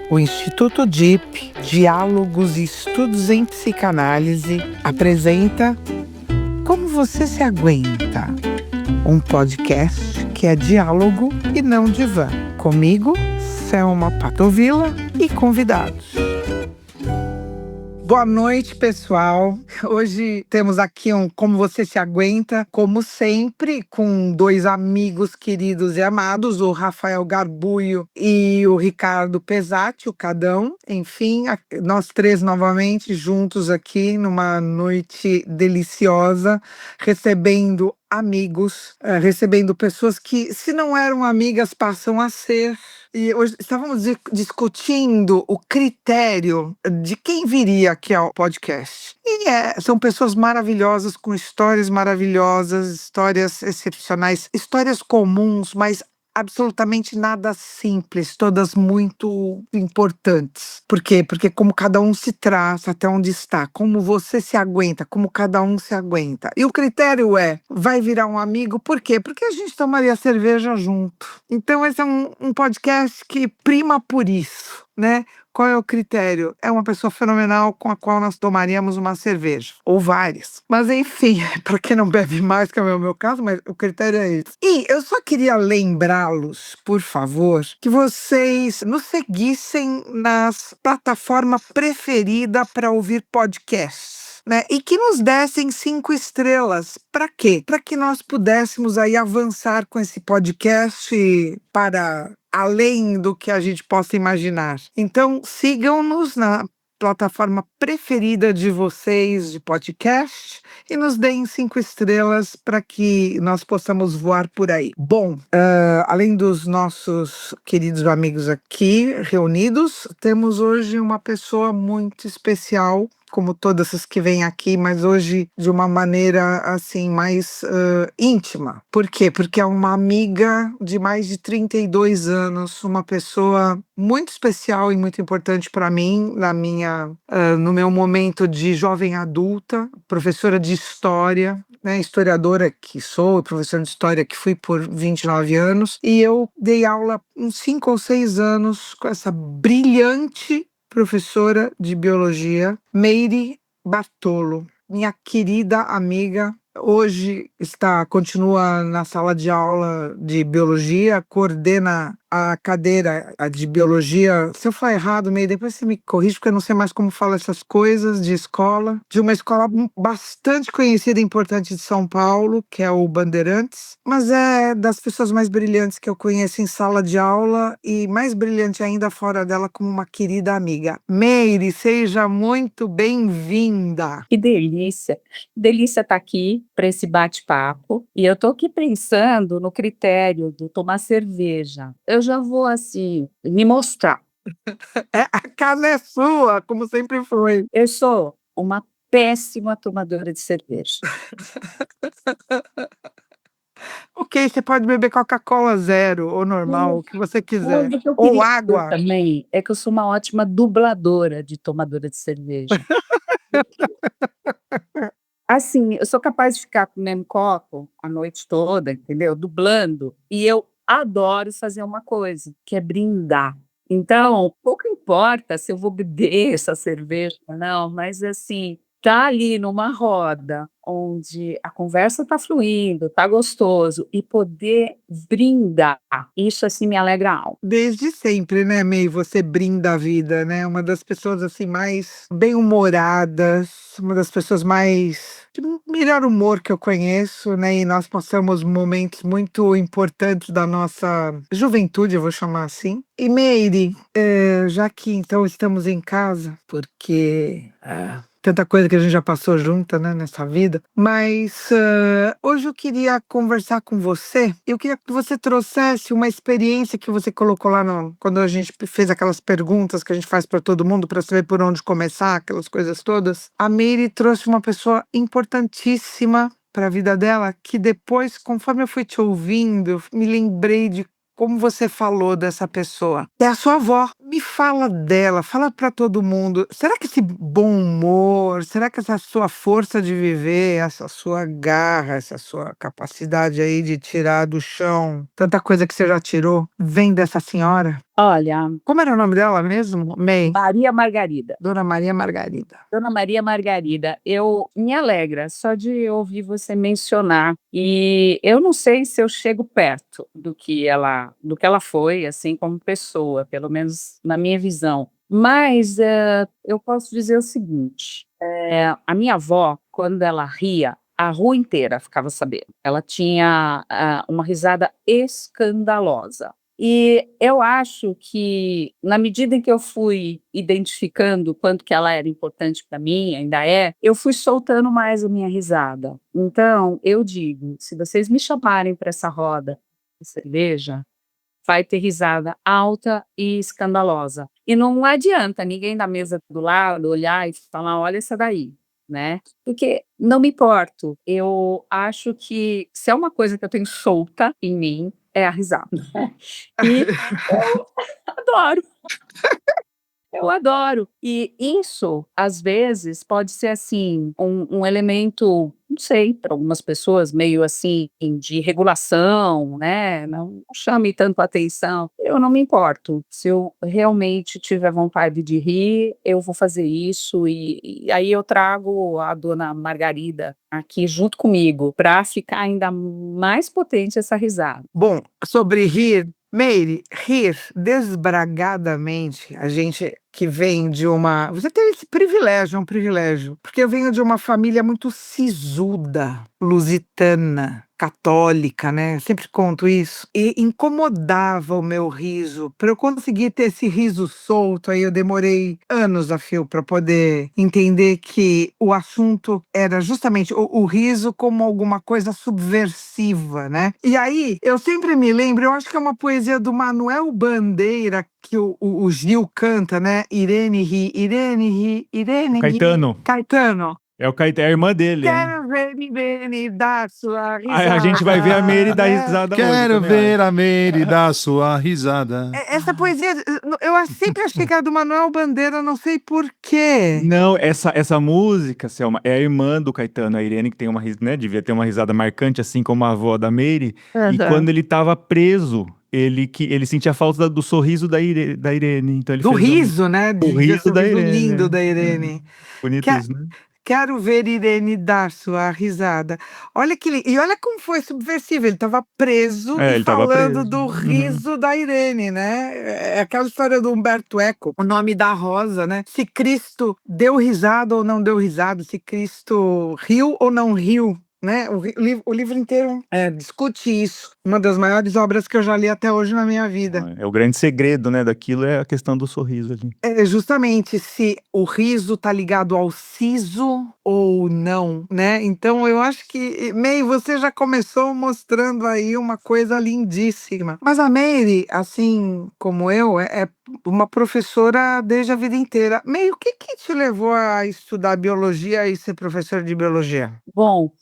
O Instituto DIP, Diálogos e Estudos em Psicanálise, apresenta Como Você Se Aguenta? Um podcast que é diálogo e não divã. Comigo, Selma Patovilla e convidados. Boa noite, pessoal. Hoje temos aqui um Como Você Se Aguenta, como sempre, com dois amigos queridos e amados, o Rafael Garbuio e o Ricardo Pesati, o Cadão. Enfim, nós três novamente juntos aqui numa noite deliciosa, recebendo amigos, recebendo pessoas que, se não eram amigas, passam a ser. E hoje estávamos discutindo o critério de quem viria aqui ao podcast. E são pessoas maravilhosas, com histórias maravilhosas, histórias excepcionais, histórias comuns, mas absolutamente nada simples, todas muito importantes. Por quê? Porque como cada um se traz até onde está, como você se aguenta, como cada um se aguenta. E o critério vai virar um amigo, por quê? Porque a gente tomaria cerveja junto. Então esse é um podcast que prima por isso, né? Qual é o critério? É uma pessoa fenomenal com a qual nós tomaríamos uma cerveja, ou várias. Mas enfim, para quem não bebe mais, que é o meu caso, mas o critério é esse. E eu só queria lembrá-los, por favor, que vocês nos seguissem nas plataformas preferidas para ouvir podcasts. Né? E que nos dessem 5 estrelas. Para quê? Para que nós pudéssemos aí avançar com esse podcast para além do que a gente possa imaginar. Então, sigam-nos na plataforma preferida de vocês de podcast e nos deem 5 estrelas para que nós possamos voar por aí. Bom, além dos nossos queridos amigos aqui reunidos, temos hoje uma pessoa muito especial, como todas as que vêm aqui, mas hoje de uma maneira assim mais íntima. Por quê? Porque é uma amiga de mais de 32 anos, uma pessoa muito especial e muito importante para mim, no meu momento de jovem adulta, professora de história, né, historiadora que sou, professora de história que fui por 29 anos, e eu dei aula uns 5 ou 6 anos com essa brilhante professora de biologia, Meire Bartolo, minha querida amiga. Hoje continua na sala de aula de biologia, coordena a cadeira de biologia. Se eu falar errado, Meire, depois você me corrige, porque eu não sei mais como fala essas coisas de escola. De uma escola bastante conhecida e importante de São Paulo, que é o Bandeirantes, mas é das pessoas mais brilhantes que eu conheço em sala de aula e mais brilhante ainda fora dela como uma querida amiga. Meire, seja muito bem-vinda. Que delícia! Delícia estar aqui para esse bate-papo. E eu estou aqui pensando no critério do tomar cerveja. Eu já vou, assim, me mostrar. A casa é sua, como sempre foi. Eu sou uma péssima tomadora de cerveja. Ok, você pode beber Coca-Cola zero ou normal, o que você quiser. O que eu Ou queria dizer água. também é que eu sou uma ótima dubladora de tomadora de cerveja. Assim, eu sou capaz de ficar com o mesmo copo a noite toda, entendeu? Dublando. E eu adoro fazer uma coisa, que é brindar. Então, pouco importa se eu vou beber essa cerveja ou não, mas assim, tá ali numa roda onde a conversa tá fluindo, tá gostoso, e poder brindar, isso assim me alegra a alma. Desde sempre, né, May? Você brinda a vida, né? Uma das pessoas assim mais bem-humoradas, uma das pessoas mais de melhor humor que eu conheço, né? E nós passamos momentos muito importantes da nossa juventude, eu vou chamar assim. E Meire, já que então estamos em casa, porque tanta coisa que a gente já passou junta, né, nessa vida. Mas hoje eu queria conversar com você. Eu queria que você trouxesse uma experiência que você colocou lá quando a gente fez aquelas perguntas que a gente faz para todo mundo para saber por onde começar, aquelas coisas todas. A Meire trouxe uma pessoa importantíssima para a vida dela, que depois, conforme eu fui te ouvindo, eu me lembrei de como você falou dessa pessoa. É a sua avó. Me fala dela, fala para todo mundo. Será que esse bom humor, será que essa sua força de viver, essa sua garra, essa sua capacidade aí de tirar do chão tanta coisa que você já tirou, vem dessa senhora? Olha, Como era o nome dela mesmo? May? Maria Margarida. Dona Maria Margarida. Dona Maria Margarida, eu me alegra só de ouvir você mencionar, e eu não sei se eu chego perto do que ela foi, assim, como pessoa, pelo menos na minha visão. Mas, eu posso dizer o seguinte, a minha avó, quando ela ria, a rua inteira ficava sabendo. Ela tinha, uma risada escandalosa. E eu acho que, na medida em que eu fui identificando o quanto que ela era importante para mim, ainda é, eu fui soltando mais a minha risada. Então, eu digo, se vocês me chamarem para essa roda de cerveja, vai ter risada alta e escandalosa. E não adianta ninguém da mesa do lado olhar e falar: "Olha essa daí", né, porque não me importo. Eu acho que se é uma coisa que eu tenho solta em mim, é a risada. E eu adoro. Eu adoro. E isso, às vezes, pode ser, assim, um elemento, não sei, para algumas pessoas meio, assim, de regulação, né, não chame tanto atenção. Eu não me importo. Se eu realmente tiver vontade de rir, eu vou fazer isso, e aí eu trago a dona Margarida aqui junto comigo, para ficar ainda mais potente essa risada. Bom, sobre rir, Meire, rir desbragadamente, a gente que vem de uma você tem esse privilégio, é um privilégio, porque eu venho de uma família muito sisuda, lusitana, católica, né, sempre conto isso, e incomodava o meu riso. Para eu conseguir ter esse riso solto, aí eu demorei anos a fio para poder entender que o assunto era justamente o riso como alguma coisa subversiva, né. E aí, eu sempre me lembro, eu acho que é uma poesia do Manuel Bandeira que o Gil canta, né, Irene ri, Irene ri, Irene ri. Caetano. Caetano. É o Caetano, é a irmã dele, é. Quero ver Irene dar sua A gente vai ver a Meire dar né. risada hoje, Quero também ver acho. a Meire dar sua risada. Essa poesia, sempre achei que era do Manuel Bandeira, não sei por quê. Não, essa música, Selma, é a irmã do Caetano, a Irene, que tem uma né, devia ter uma risada marcante, assim como a avó da Meire. E quando ele tava preso, ele sentia falta do sorriso da Irene. Então ele Do fez riso, né, o riso da sorriso Irene. lindo da Irene. Bonito Que isso, né? Quero ver Irene dar sua risada. Olha e olha como foi subversivo, ele estava preso e Ele tava falando preso. do riso da Irene, né. É aquela história do Humberto Eco, O Nome da Rosa, né. Se Cristo deu risada ou não deu risada, se Cristo riu ou não riu, né. O livro inteiro, discute isso. Uma das maiores obras que eu já li até hoje na minha vida. É o grande segredo, né, daquilo é a questão do sorriso ali. É, justamente, se o riso tá ligado ao siso ou não, né. Então eu acho que, May, você já começou mostrando aí uma coisa lindíssima. Mas a Meire, assim como eu, é uma professora desde a vida inteira. May, o que que te levou a estudar biologia e ser professora de biologia? Bom,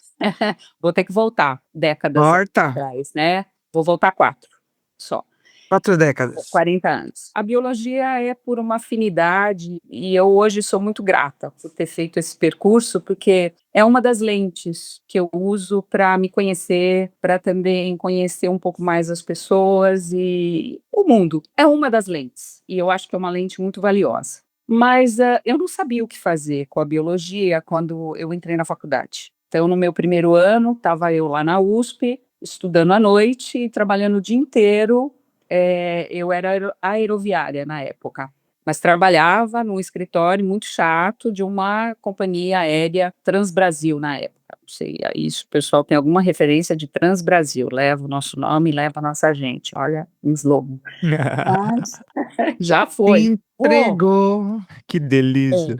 vou ter que voltar décadas Volta. atrás, né, vou voltar 4 só. 4 décadas. 40 anos. A biologia é por uma afinidade, e eu hoje sou muito grata por ter feito esse percurso, porque é uma das lentes que eu uso para me conhecer, para também conhecer um pouco mais as pessoas e o mundo. É uma das lentes, e eu acho que é uma lente muito valiosa. Mas, eu não sabia o que fazer com a biologia quando eu entrei na faculdade. Então, no meu primeiro ano, estava eu lá na USP, estudando à noite e trabalhando o dia inteiro. Eu era aeroviária na época, mas trabalhava num escritório muito chato de uma companhia aérea Transbrasil na época. Não sei aí se o pessoal tem alguma referência de Transbrasil, leva o nosso nome, leva a nossa gente, olha, um slogan. Mas já foi. Entregou. Que delícia.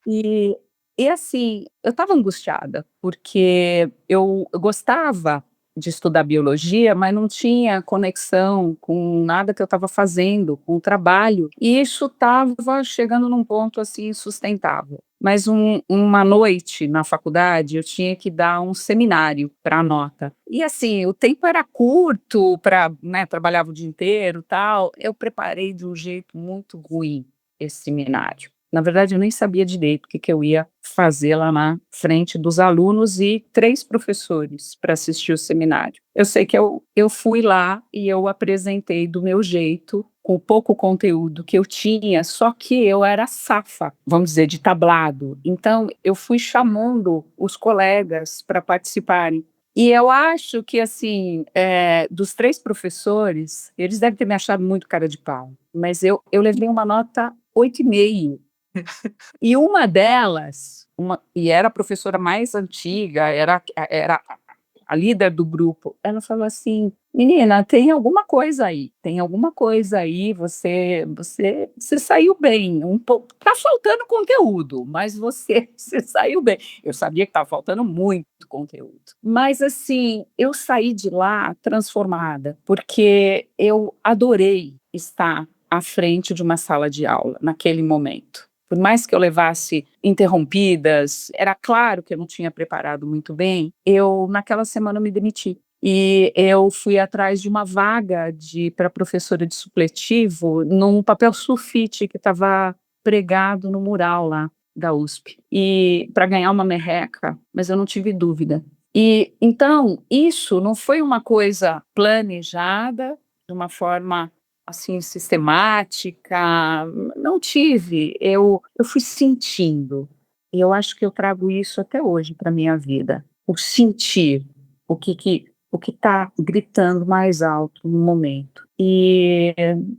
E assim, eu estava angustiada, porque eu gostava de estudar biologia, mas não tinha conexão com nada que eu estava fazendo, com o trabalho, e isso estava chegando num ponto, assim, insustentável. Mas uma noite na faculdade eu tinha que dar um seminário para a nota. E assim, o tempo era curto para, né, trabalhava o dia inteiro, tal. Eu preparei de um jeito muito ruim esse seminário. Na verdade, eu nem sabia direito o que eu ia fazer lá na frente dos alunos e 3 professores para assistir o seminário. Eu sei que eu fui lá e eu apresentei do meu jeito, com o pouco conteúdo que eu tinha, só que eu era safa, vamos dizer, de tablado. Então, eu fui chamando os colegas para participarem. E eu acho que, assim, dos 3 professores, eles devem ter me achado muito cara de pau, mas eu levei uma nota 8,5. E uma delas, e era a professora mais antiga, era a líder do grupo, ela falou assim: "Menina, tem alguma coisa aí, você saiu bem, um pouco, tá faltando conteúdo, mas você você saiu bem". Eu sabia que estava faltando muito conteúdo, mas assim, eu saí de lá transformada, porque eu adorei estar à frente de uma sala de aula naquele momento. Por mais que eu levasse interrompidas, era claro que eu não tinha preparado muito bem, naquela semana, eu me demiti. E eu fui atrás de uma vaga para professora de supletivo num papel sulfite que estava pregado no mural lá da USP, e para ganhar uma merreca, mas eu não tive dúvida. E então, isso não foi uma coisa planejada, de uma forma assim, sistemática, não tive. Eu fui sentindo. E eu acho que eu trago isso até hoje para minha vida. O sentir, o que está gritando mais alto no momento. E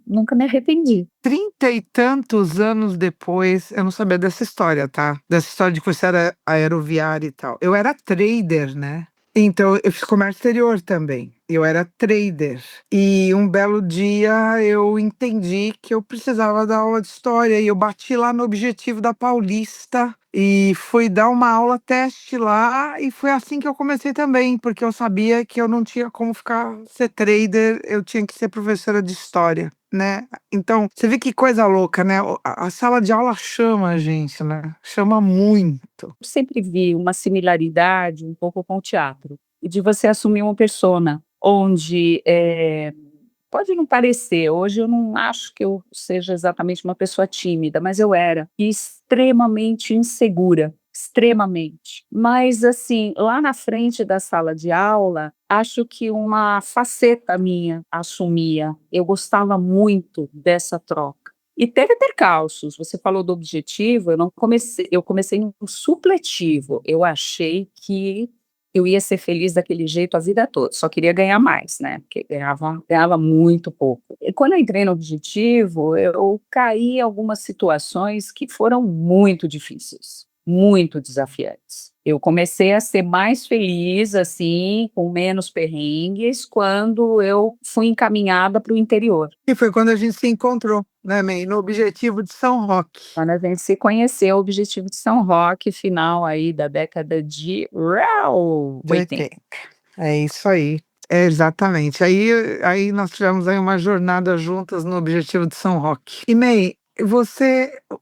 nunca me arrependi. 30 e tantos anos depois, eu não sabia dessa história, tá? Dessa história de que você era aeroviária e tal. Eu era trader, né? Então, eu fiz comércio exterior também. Eu era trader. E um belo dia eu entendi que eu precisava dar aula de história. E eu bati lá no Objetivo da Paulista e fui dar uma aula teste lá. E foi assim que eu comecei também, porque eu sabia que eu não tinha como ser trader, eu tinha que ser professora de história, né? Então, você vê que coisa louca, né? A sala de aula chama a gente, né? Chama muito. Eu sempre vi uma similaridade um pouco com o teatro, e de você assumir uma persona, onde pode não parecer, hoje eu não acho que eu seja exatamente uma pessoa tímida, mas eu era, e extremamente insegura, extremamente. Mas assim, lá na frente da sala de aula, acho que uma faceta minha assumia. Eu gostava muito dessa troca. E teve percalços. Você falou do objetivo, eu comecei no supletivo. Eu achei que eu ia ser feliz daquele jeito a vida toda, só queria ganhar mais, né, porque ganhava muito pouco. E quando eu entrei no objetivo, eu caí em algumas situações que foram muito difíceis, muito desafiantes. Eu comecei a ser mais feliz, assim, com menos perrengues, quando eu fui encaminhada para o interior. E foi quando a gente se encontrou, né, May? No Objetivo de São Roque. Quando a gente se conheceu, o Objetivo de São Roque, final aí da década de 80. É isso aí. É, exatamente. Aí nós tivemos aí uma jornada juntas no Objetivo de São Roque. E May,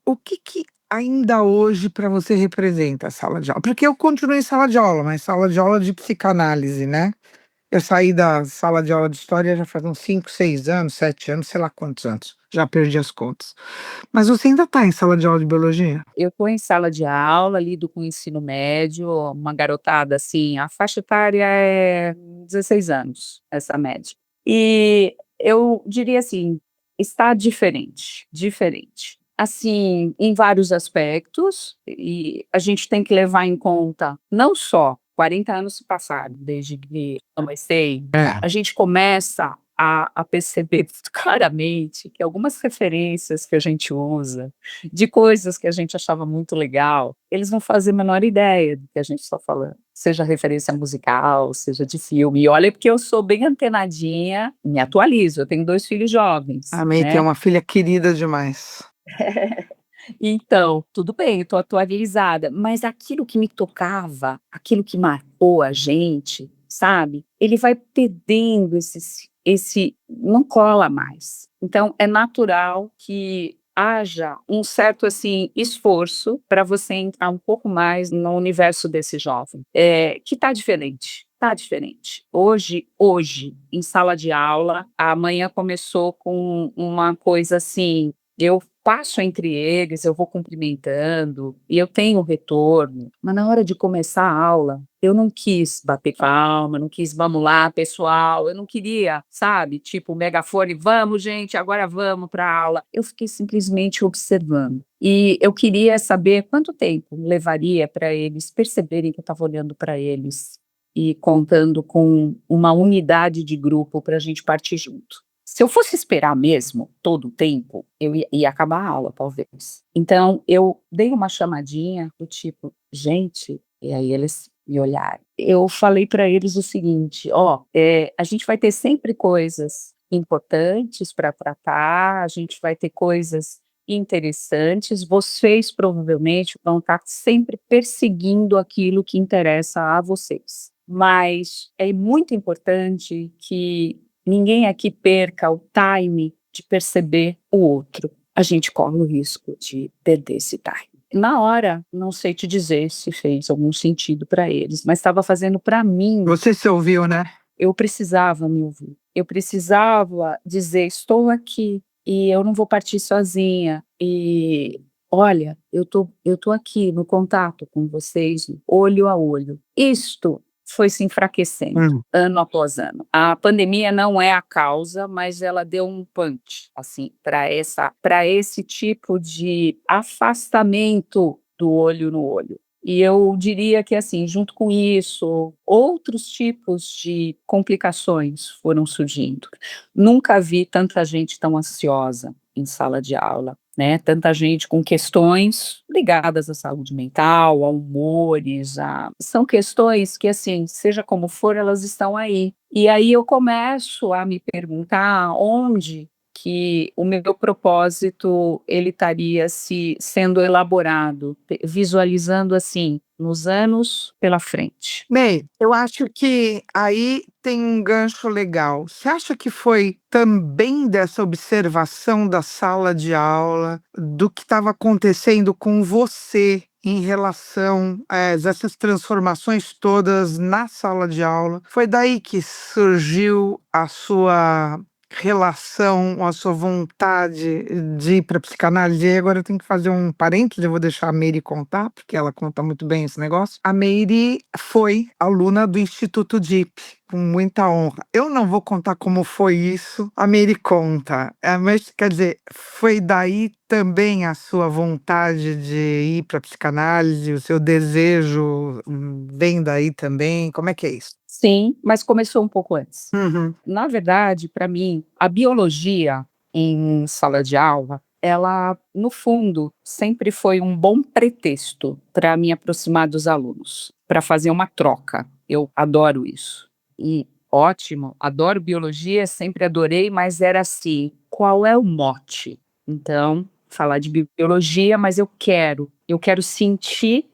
o que ainda hoje para você representa a sala de aula? Porque eu continuo em sala de aula, mas sala de aula de psicanálise, né? Eu saí da sala de aula de história já faz uns 5, 6 anos, 7 anos, sei lá quantos anos. Já perdi as contas. Mas você ainda está em sala de aula de biologia? Eu estou em sala de aula, lido com o ensino médio, uma garotada assim, a faixa etária é 16 anos, essa média. E eu diria assim, está diferente, diferente. Assim, em vários aspectos, e a gente tem que levar em conta não só 40 anos se passaram desde que comecei, a gente começa a perceber claramente que algumas referências que a gente usa, de coisas que a gente achava muito legal, eles não fazem a menor ideia do que a gente está falando. Seja referência musical, seja de filme. E olha, porque eu sou bem antenadinha, me atualizo, eu tenho 2 filhos jovens, A May tem né? uma filha querida demais. Então, tudo bem, eu tô atualizada, mas aquilo que me tocava, aquilo que marcou a gente, sabe, ele vai perdendo esse não cola mais. Então, é natural que haja um certo assim esforço para você entrar um pouco mais no universo desse jovem, que está diferente. Tá diferente. Hoje, em sala de aula, a manhã começou com uma coisa assim, eu passo entre eles, eu vou cumprimentando e eu tenho retorno, mas na hora de começar a aula, eu não quis bater palma, não quis vamos lá, pessoal, eu não queria, sabe, tipo megafone, vamos gente, agora vamos para a aula. Eu fiquei simplesmente observando. E eu queria saber quanto tempo levaria para eles perceberem que eu estava olhando para eles e contando com uma unidade de grupo para a gente partir junto. Se eu fosse esperar mesmo todo o tempo, eu ia acabar a aula, talvez. Então, eu dei uma chamadinha do tipo, gente, e aí eles me olharam. Eu falei para eles o seguinte: ó, a gente vai ter sempre coisas importantes para tratar, a gente vai ter coisas interessantes, vocês provavelmente vão estar sempre perseguindo aquilo que interessa a vocês. Mas é muito importante que ninguém aqui perca o time de perceber o outro. A gente corre o risco de perder esse time. Na hora, não sei te dizer se fez algum sentido para eles, mas estava fazendo para mim. Você se ouviu, né? Eu precisava me ouvir. Eu precisava dizer: estou aqui e eu não vou partir sozinha. E olha, eu tô aqui no contato com vocês, olho a olho. Isto foi se enfraquecendo ano após ano. A pandemia não é a causa, mas ela deu um punch assim para esse tipo de afastamento do olho no olho. E eu diria que, assim, junto com isso, outros tipos de complicações foram surgindo. Nunca vi tanta gente tão ansiosa em sala de aula, né? Tanta gente com questões ligadas à saúde mental, a humores, são questões que, assim, seja como for, elas estão aí. E aí eu começo a me perguntar onde que o meu propósito ele estaria sendo elaborado, visualizando assim, nos anos pela frente. May, eu acho que aí tem um gancho legal. Você acha que foi também dessa observação da sala de aula, do que estava acontecendo com você em relação a essas transformações todas na sala de aula? Foi daí que surgiu a sua relação, a sua vontade de ir para psicanálise? E agora eu tenho que fazer um parênteses, eu vou deixar a Meire contar, porque ela conta muito bem esse negócio. A Meire foi aluna do Instituto DIP, com muita honra. Eu não vou contar como foi isso, a Meire conta. Mas, quer dizer, foi daí também a sua vontade de ir para psicanálise, o seu desejo vem daí também? Como é que é isso? Sim, mas começou um pouco antes. Uhum. Na verdade, para mim, a biologia em sala de aula, ela, no fundo, sempre foi um bom pretexto para me aproximar dos alunos, para fazer uma troca. Eu adoro isso. E ótimo, adoro biologia, sempre adorei, mas era assim, qual é o mote? Então, falar de biologia, mas eu quero sentir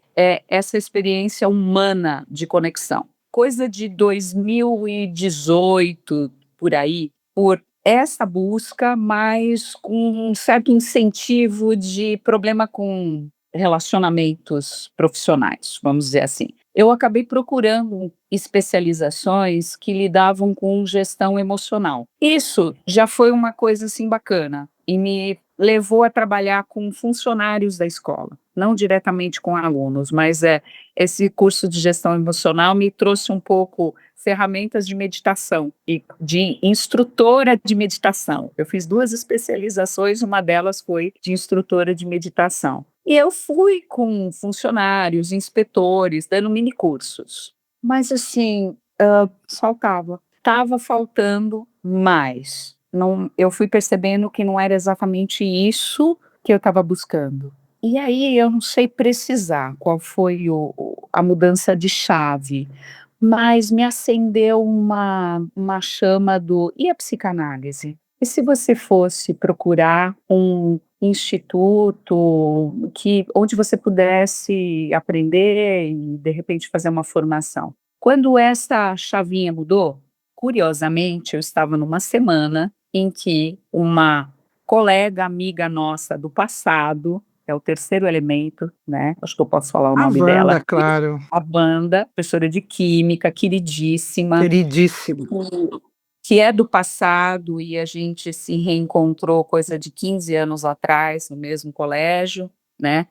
essa experiência humana de conexão. Coisa de 2018, por aí, por essa busca, mas com um certo incentivo de problema com relacionamentos profissionais, vamos dizer assim. Eu acabei procurando especializações que lidavam com gestão emocional. Isso já foi uma coisa assim bacana e me levou a trabalhar com funcionários da escola, não diretamente com alunos, mas esse curso de gestão emocional me trouxe um pouco ferramentas de meditação e de instrutora de meditação. Eu fiz 2 especializações, uma delas foi de instrutora de meditação. E eu fui com funcionários, inspetores, dando mini cursos. Mas assim, estava faltando mais. Não, eu fui percebendo que não era exatamente isso que eu estava buscando. E aí eu não sei precisar qual foi a mudança de chave, mas me acendeu uma chama e a psicanálise? E se você fosse procurar um instituto onde você pudesse aprender e, de repente, fazer uma formação? Quando essa chavinha mudou, curiosamente, eu estava numa semana em que uma colega, amiga nossa do passado, é o terceiro elemento, né? Acho que eu posso falar o A nome dela Wanda, aqui. claro. A Wanda, professora de química, queridíssima, Queridíssimo. que é do passado e a gente se reencontrou coisa de 15 anos atrás, no mesmo colégio, né?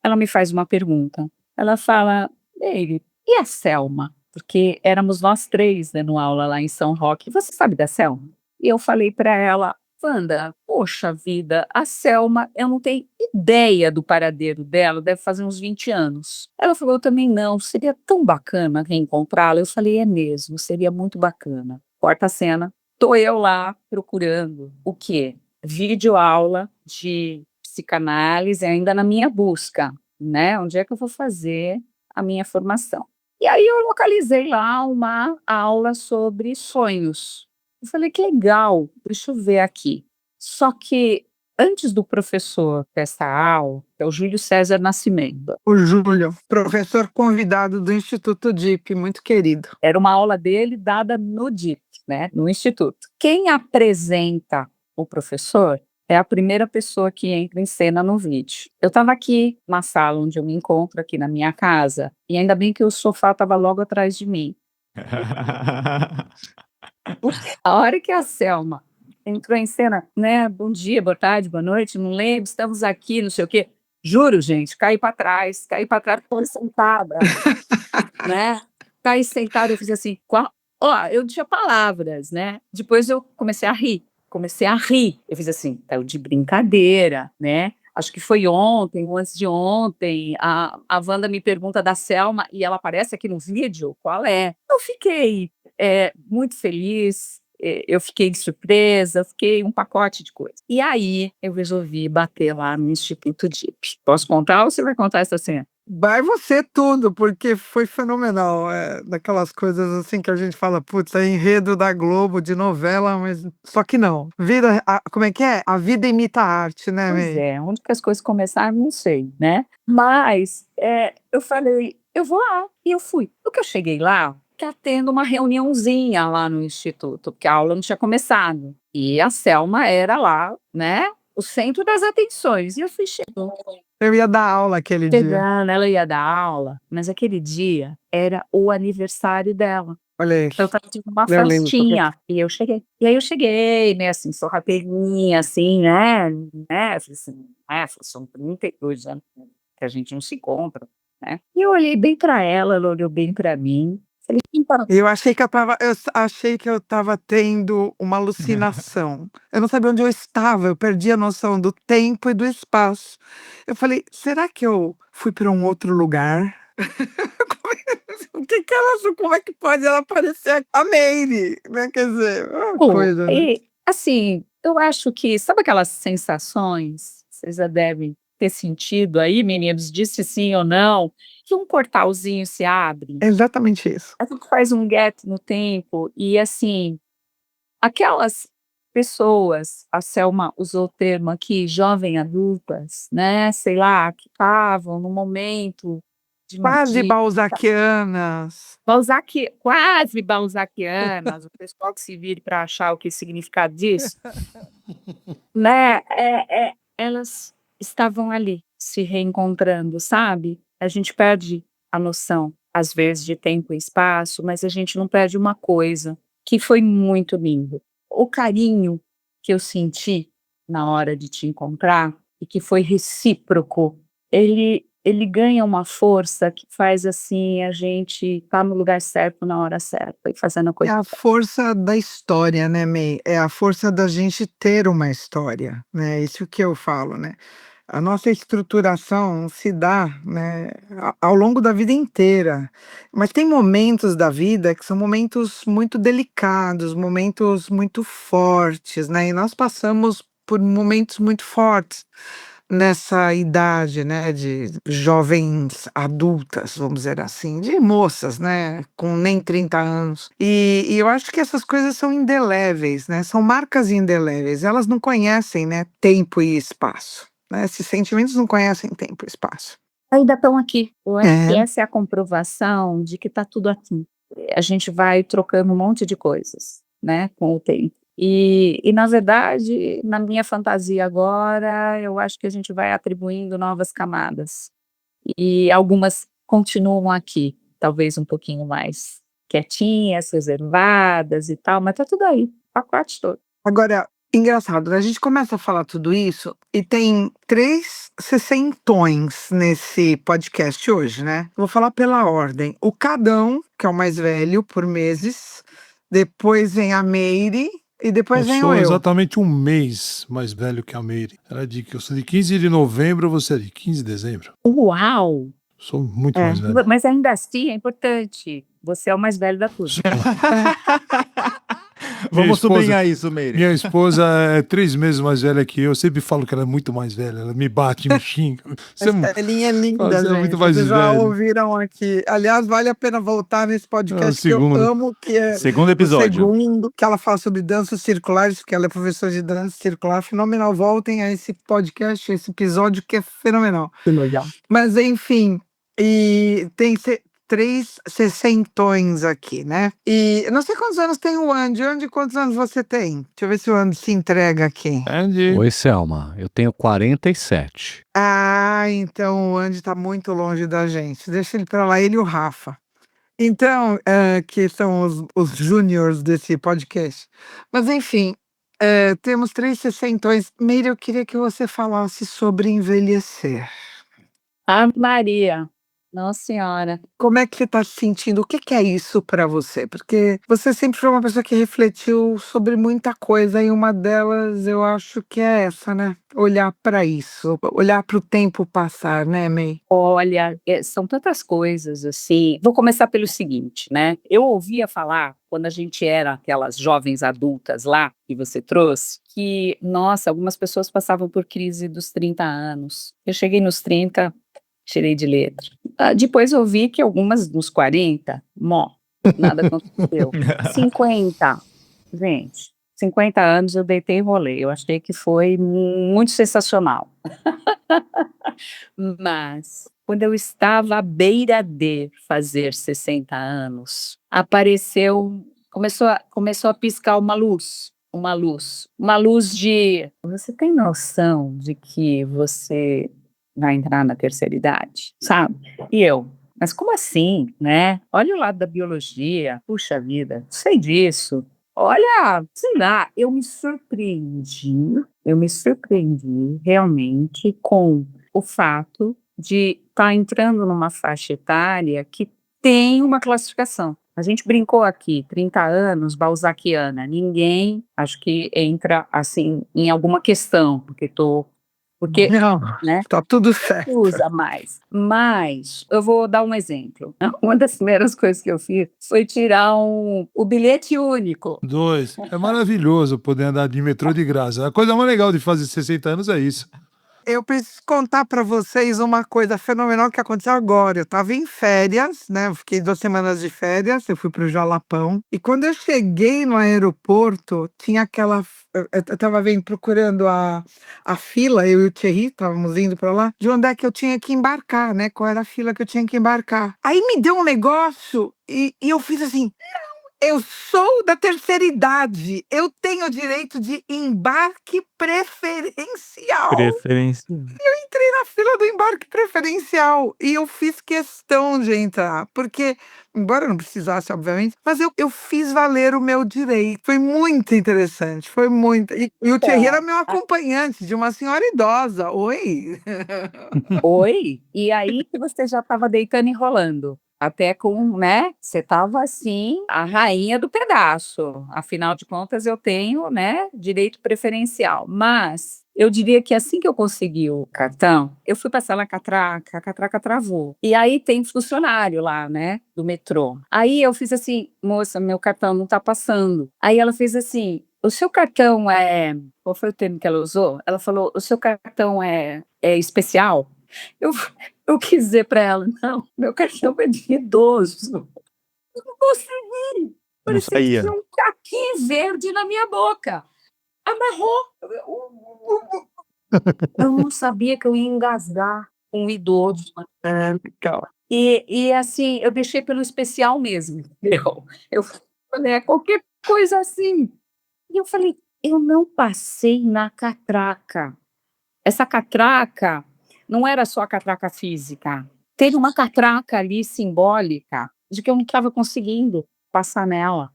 Ela me faz uma pergunta. Ela fala, Meire, e a Selma? Porque éramos nós três, né, no aula lá em São Roque. Você sabe da Selma? E eu falei para ela, Wanda, poxa vida, a Selma, eu não tenho ideia do paradeiro dela, deve fazer uns 20 anos. Ela falou, eu também não, seria tão bacana reencontrá-la. Eu falei, é mesmo, seria muito bacana. Corta a cena, tô eu lá procurando o quê? Videoaula de psicanálise, ainda na minha busca, né? Onde é que eu vou fazer a minha formação? E aí eu localizei lá uma aula sobre sonhos. Eu falei, que legal, deixa eu ver aqui. Só que antes do professor dessa aula, que é o Júlio César Nascimento, O Júlio, professor convidado do Instituto DIP, muito querido. era uma aula dele dada no DIP, né, no Instituto. Quem apresenta o professor é a primeira pessoa que entra em cena no vídeo. Eu estava aqui na sala onde eu me encontro, aqui na minha casa, e ainda bem que o sofá estava logo atrás de mim. A hora que a Selma entrou em cena, né? Bom dia, boa tarde, boa noite, não lembro, estamos aqui, não sei o quê. Juro, gente, caí para trás, tô sentada, né? Caí sentada, eu fiz assim, ó, eu tinha palavras, né? Depois eu comecei a rir. Eu fiz assim, caiu de brincadeira, né? Acho que foi ontem, ou antes de ontem, a Wanda me pergunta da Selma e ela aparece aqui no vídeo, qual é? Eu fiquei muito feliz, eu fiquei surpresa, fiquei um pacote de coisa. E aí eu resolvi bater lá no Instituto DIP. Posso contar ou você vai contar essa cena? Vai você tudo, porque foi fenomenal. Daquelas coisas assim que a gente fala, putz, é enredo da Globo, de novela, mas só que não. Como é que é? A vida imita a arte, né, Pois May? é, onde que as coisas começaram, não sei, né? Mas eu falei, eu vou lá, e eu fui. No que eu cheguei lá, tá tendo uma reuniãozinha lá no instituto, porque a aula não tinha começado. E a Selma era lá, né, o centro das atenções. E eu fui Eu ia dar aula aquele dia. chegando, ela ia dar aula, mas aquele dia era o aniversário dela. Olha aí. Eu estava tendo uma Eu lembro, festinha, e eu cheguei. E aí eu cheguei, meio assim, sorrateirinha, assim, né, falei assim, são 32 anos que a gente não se encontra, né. E eu olhei bem para ela olhou bem para mim, falei: "Então". Eu achei que eu estava tendo uma alucinação. Eu não sabia onde eu estava, eu perdi a noção do tempo e do espaço. Eu falei: "Será que eu fui para um outro lugar?" Como é que pode ela parecer a Meire, né, quer dizer, uma coisa, né. E, assim, eu acho que sabe aquelas sensações, vocês já devem ter sentido aí, meninos, disse sim ou não, que um portalzinho se abre, É exatamente isso. a gente faz um gap no tempo e, assim, aquelas pessoas, a Selma usou o termo aqui, jovem adultas, né, sei lá, que estavam no momento Quase de balzaquianas. quase balzaquianas, o pessoal que se vire para achar o que é significado disso, né, elas estavam ali, se reencontrando, sabe. A gente perde a noção, às vezes, de tempo e espaço, mas a gente não perde uma coisa, que foi muito lindo. O carinho que eu senti na hora de te encontrar, e que foi recíproco, ele ganha uma força que faz, assim, a gente estar no lugar certo na hora certa e fazendo a É coisa a força da história, né, May, é a força da gente ter uma história, né, isso que eu falo, né. A nossa estruturação se dá, né, ao longo da vida inteira, mas tem momentos da vida que são momentos muito delicados, momentos muito fortes, né, e nós passamos por momentos muito fortes nessa idade, né, de jovens adultas, vamos dizer assim, de moças, né, com nem 30 anos. E eu acho que essas coisas são indeléveis, né, são marcas indeléveis, elas não conhecem, né, tempo e espaço, né, esses sentimentos não conhecem tempo e espaço. ainda estão aqui. Eu acho que É, essa é a comprovação de que está tudo aqui. A gente vai trocando um monte de coisas, né, com o tempo. E, na verdade, na minha fantasia agora, eu acho que a gente vai atribuindo novas camadas. E algumas continuam aqui, talvez um pouquinho mais quietinhas, reservadas e tal, mas tá tudo aí, o pacote todo. Agora, engraçado, né, a gente começa a falar tudo isso e tem 3 sessentões nesse podcast hoje, né. Vou falar pela ordem. O Cadão, que é o mais velho, por meses, depois vem a Meire e Eu depois venho sou eu. exatamente um mês mais velho que a Meire. Eu sou de 15 de novembro, você é de 15 de dezembro. Uau! Sou muito É. mais velho. Mas ainda assim é importante, você é o mais velho da turma. Vamos esposa- sublinhar isso, Meire. Minha esposa é 3 meses mais velha que eu sempre falo que ela é muito mais velha. Ela me bate, me xinga. Você A Elinha é linda, Você é gente. muito mais Vocês já velho. ouviram aqui. Aliás, vale a pena voltar nesse podcast que eu segundo. amo, que é Segundo o episódio. segundo, que ela fala sobre danças circulares, porque ela é professora de dança circular. Fenomenal. Voltem a esse podcast, esse episódio que é fenomenal. Mas, enfim, e tem 3 sessentões aqui, né? E eu não sei quantos anos tem o Andy. Andy, quantos anos você tem? Deixa eu ver se o Andy se entrega aqui. Andy. Oi, Selma. Eu tenho 47. Ah, então o Andy tá muito longe da gente. Deixa ele pra lá, ele e o Rafa. Então, que são os júniors desse podcast. Mas enfim, temos 3 sessentões. Meire, eu queria que você falasse sobre envelhecer. Ave Maria, nossa senhora. Como é que você está se sentindo? O que que é isso para você? Porque você sempre foi uma pessoa que refletiu sobre muita coisa e uma delas eu acho que é essa, né? Olhar para isso, olhar para o tempo passar, né, May? Olha, são tantas coisas, assim. Vou começar pelo seguinte, né? Eu ouvia falar, quando a gente era aquelas jovens adultas lá, que você trouxe, que, nossa, algumas pessoas passavam por crise dos 30 anos. Eu cheguei nos 30, tirei de letra. Depois eu vi que algumas nos 40, nada aconteceu. 50, gente, 50 anos eu deitei e rolei. Eu achei que foi muito sensacional. Mas, quando eu estava à beira de fazer 60 anos, começou a piscar uma luz de, você tem noção de que você vai entrar na terceira idade, sabe? E eu, mas como assim, né? Olha o lado da biologia, puxa vida, sei disso. Olha, sei lá, eu me surpreendi realmente com o fato de estar entrando numa faixa etária que tem uma classificação. A gente brincou aqui, 30 anos, balzaquiana. Ninguém, acho que entra, assim, em alguma questão, porque Não, né, tá tudo certo. usa mais. Mas, eu vou dar um exemplo. Uma das primeiras coisas que eu fiz foi tirar o bilhete único. 2. É maravilhoso poder andar de metrô de graça. A coisa mais legal de fazer 60 anos é isso. Eu preciso contar para vocês uma coisa fenomenal que aconteceu agora. Eu estava em férias, né? Eu fiquei 2 semanas de férias, eu fui para o Jalapão. E quando eu cheguei no aeroporto, tinha aquela. Eu estava procurando a fila, eu e o Thierry, estávamos indo para lá, de onde é que eu tinha que embarcar, né? Qual era a fila que eu tinha que embarcar. Aí me deu um negócio e eu fiz assim. Eu sou da terceira idade, eu tenho direito de embarque preferencial. Preferência. Entrei na fila do embarque preferencial e eu fiz questão de entrar, porque, embora eu não precisasse, obviamente, mas eu fiz valer o meu direito. Foi muito interessante, foi muito. E o Thierry era meu acompanhante, de uma senhora idosa. Oi! Oi? E aí que você já estava deitando e rolando. Até com, né? Você estava assim, a rainha do pedaço. Afinal de contas, eu tenho, né, direito preferencial. Mas eu diria que assim que eu consegui o cartão, eu fui passar na catraca, a catraca travou. E aí tem funcionário lá, né, do metrô. Aí eu fiz assim, moça, meu cartão não tá passando. Aí ela fez assim, o seu cartão é... Qual foi o termo que ela usou? Ela falou, o seu cartão é especial? Eu quis dizer para ela, não, meu cartão é de idoso. Eu não consegui. Não Parecia que saía. tinha um caqui verde na minha boca. Amarrou. Eu não sabia que eu ia engasgar um idoso. Legal. E assim, eu deixei pelo especial mesmo. Eu falei, qualquer coisa assim. E eu falei: "Eu não passei na catraca". Essa catraca não era só a catraca física, teve uma catraca ali simbólica de que eu não estava conseguindo passar nela.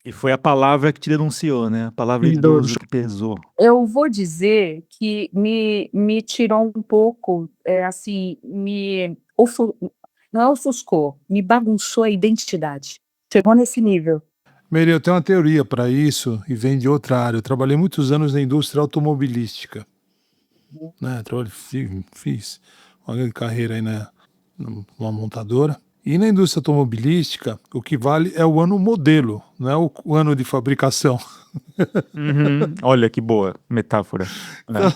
E foi a palavra que te denunciou, né, a palavra Idoso. idoso que pesou. Eu vou dizer que me tirou um pouco, assim, me não é ofuscou, me bagunçou a identidade. Chegou nesse nível. Meire, eu tenho uma teoria para isso e vem de outra área. Eu trabalhei muitos anos na indústria automobilística, né? Fiz uma grande carreira aí numa montadora. E na indústria automobilística, o que vale é o ano modelo, não é o ano de fabricação. Uhum. Olha que boa metáfora. Então,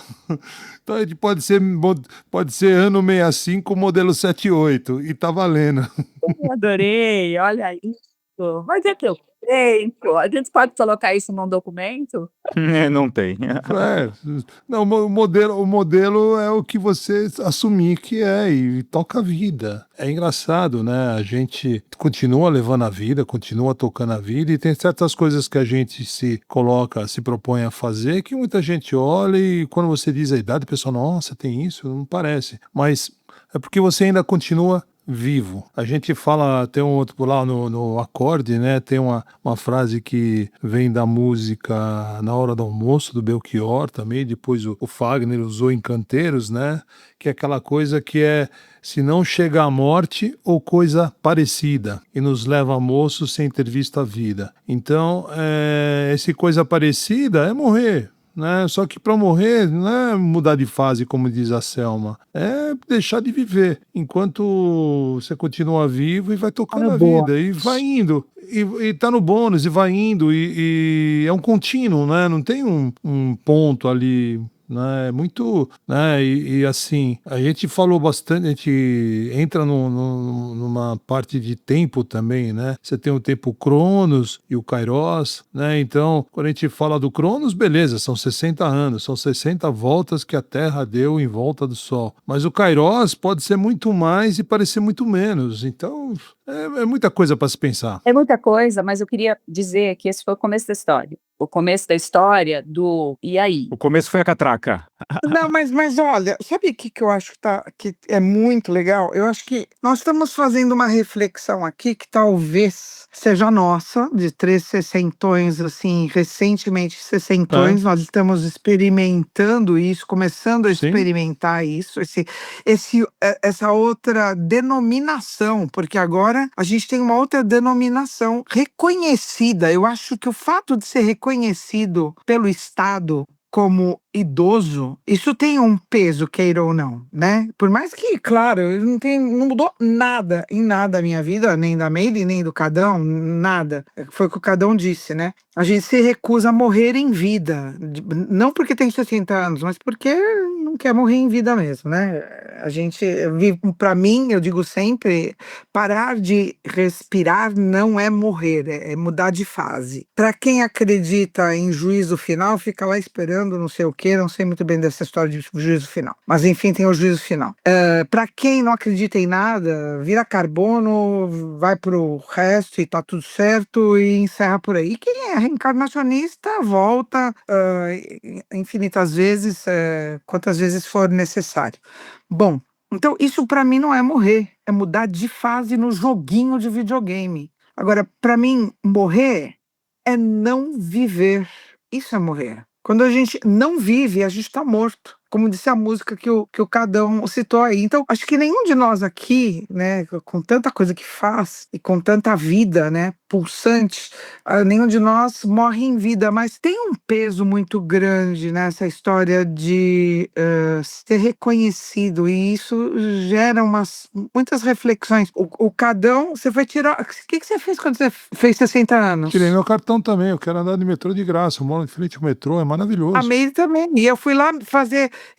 então a gente pode ser ano 65, modelo 78, e tá valendo. Eu adorei, olha isso. Mas é teu tempo, a gente pode colocar isso num documento? Não tem. É, não, o modelo é o que você assumir que é e toca a vida. É engraçado, né? A gente continua levando a vida, continua tocando a vida e tem certas coisas que a gente se propõe a fazer que muita gente olha e quando você diz a idade, o pessoal, nossa, tem isso? Não parece. Mas é porque você ainda continua vivo. A gente fala, tem um outro lá no acorde, né? Tem uma frase que vem da música Na Hora do Almoço, do Belchior também, depois o Fagner usou em Canteiros, né? Que é aquela coisa que é se não chega à morte ou coisa parecida, e nos leva a moço sem ter visto a vida. Então, esse coisa parecida é morrer. Né? Só que para morrer não é mudar de fase, como diz a Selma, é deixar de viver enquanto você continua vivo e vai tocando Olha, a boa. vida e vai indo e tá no bônus e vai indo e é um contínuo, né? Não tem um ponto ali. Né, é muito, né, e assim, a gente falou bastante, a gente entra numa parte de tempo também, né, você tem o tempo Cronos e o Kairos, né, então, quando a gente fala do Cronos, beleza, são 60 anos, são 60 voltas que a Terra deu em volta do Sol, mas o Kairos pode ser muito mais e parecer muito menos, então, é muita coisa para se pensar. É muita coisa, mas eu queria dizer que esse foi o começo da história. O começo da história do "e aí?". O começo foi a catraca. Não, mas olha, sabe o que que eu acho que é muito legal? Eu acho que nós estamos fazendo uma reflexão aqui que talvez seja nossa, de 3 sessentões, assim, recentemente sessentões, nós estamos experimentando isso, começando a Sim. experimentar isso, essa outra denominação, porque agora a gente tem uma outra denominação reconhecida. Eu acho que o fato de ser reconhecido pelo Estado como idoso, isso tem um peso, queira ou não, né? Por mais que, claro, não mudou nada, em nada a minha vida, nem da Meire, nem do Cadão, nada. Foi o que o Cadão disse, né? A gente se recusa a morrer em vida, não porque tem 60 anos, mas porque não quer morrer em vida mesmo, né? A gente vive, para mim, eu digo sempre, parar de respirar não é morrer, é mudar de fase. Para quem acredita em juízo final, fica lá esperando não sei o quê, não sei muito bem dessa história de juízo final. Mas enfim, tem o juízo final. Para quem não acredita em nada, vira carbono, vai pro resto e tá tudo certo e encerra por aí. Quem é reencarnacionista volta infinitas vezes, quantas vezes for necessário. Bom, então isso para mim não é morrer, é mudar de fase no joguinho de videogame. Agora, para mim, morrer é não viver. Isso é morrer. Quando a gente não vive, a gente está morto. Como disse a música que o Cadão citou aí. Então, acho que nenhum de nós aqui, né, com tanta coisa que faz e com tanta vida, né, pulsante, nenhum de nós morre em vida, mas tem um peso muito grande nessa história de ser reconhecido e isso gera muitas reflexões. O Cadão, você foi tirar... O que você fez quando você fez 60 anos? Tirei meu cartão também, eu quero andar de metrô de graça, eu moro em frente ao metrô, é maravilhoso. A Meire também. E eu fui lá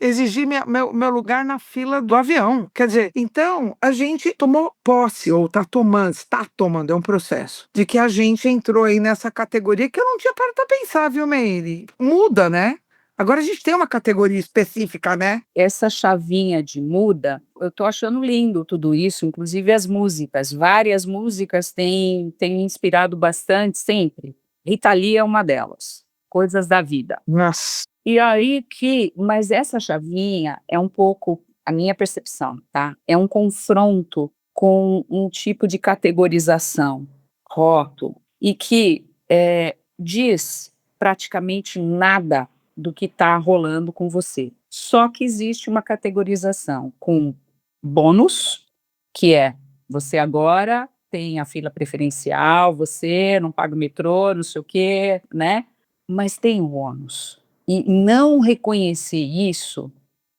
exigir meu lugar na fila do avião. Quer dizer, então a gente tomou posse, ou está tomando, é um processo, de que a gente entrou aí nessa categoria que eu não tinha parado para pensar, viu, Meire? Muda, né? Agora a gente tem uma categoria específica, né? Essa chavinha de muda, eu tô achando lindo tudo isso, inclusive as músicas. Várias músicas têm inspirado bastante sempre. Rita Lee é uma delas. coisas da vida. Nossa. E aí mas essa chavinha é um pouco a minha percepção, tá? É um confronto com um tipo de categorização, rótulo, e que diz praticamente nada do que está rolando com você. Só que existe uma categorização com bônus, que é você agora tem a fila preferencial, você não paga o metrô, não sei o quê, né? Mas tem o ônus. E não reconhecer isso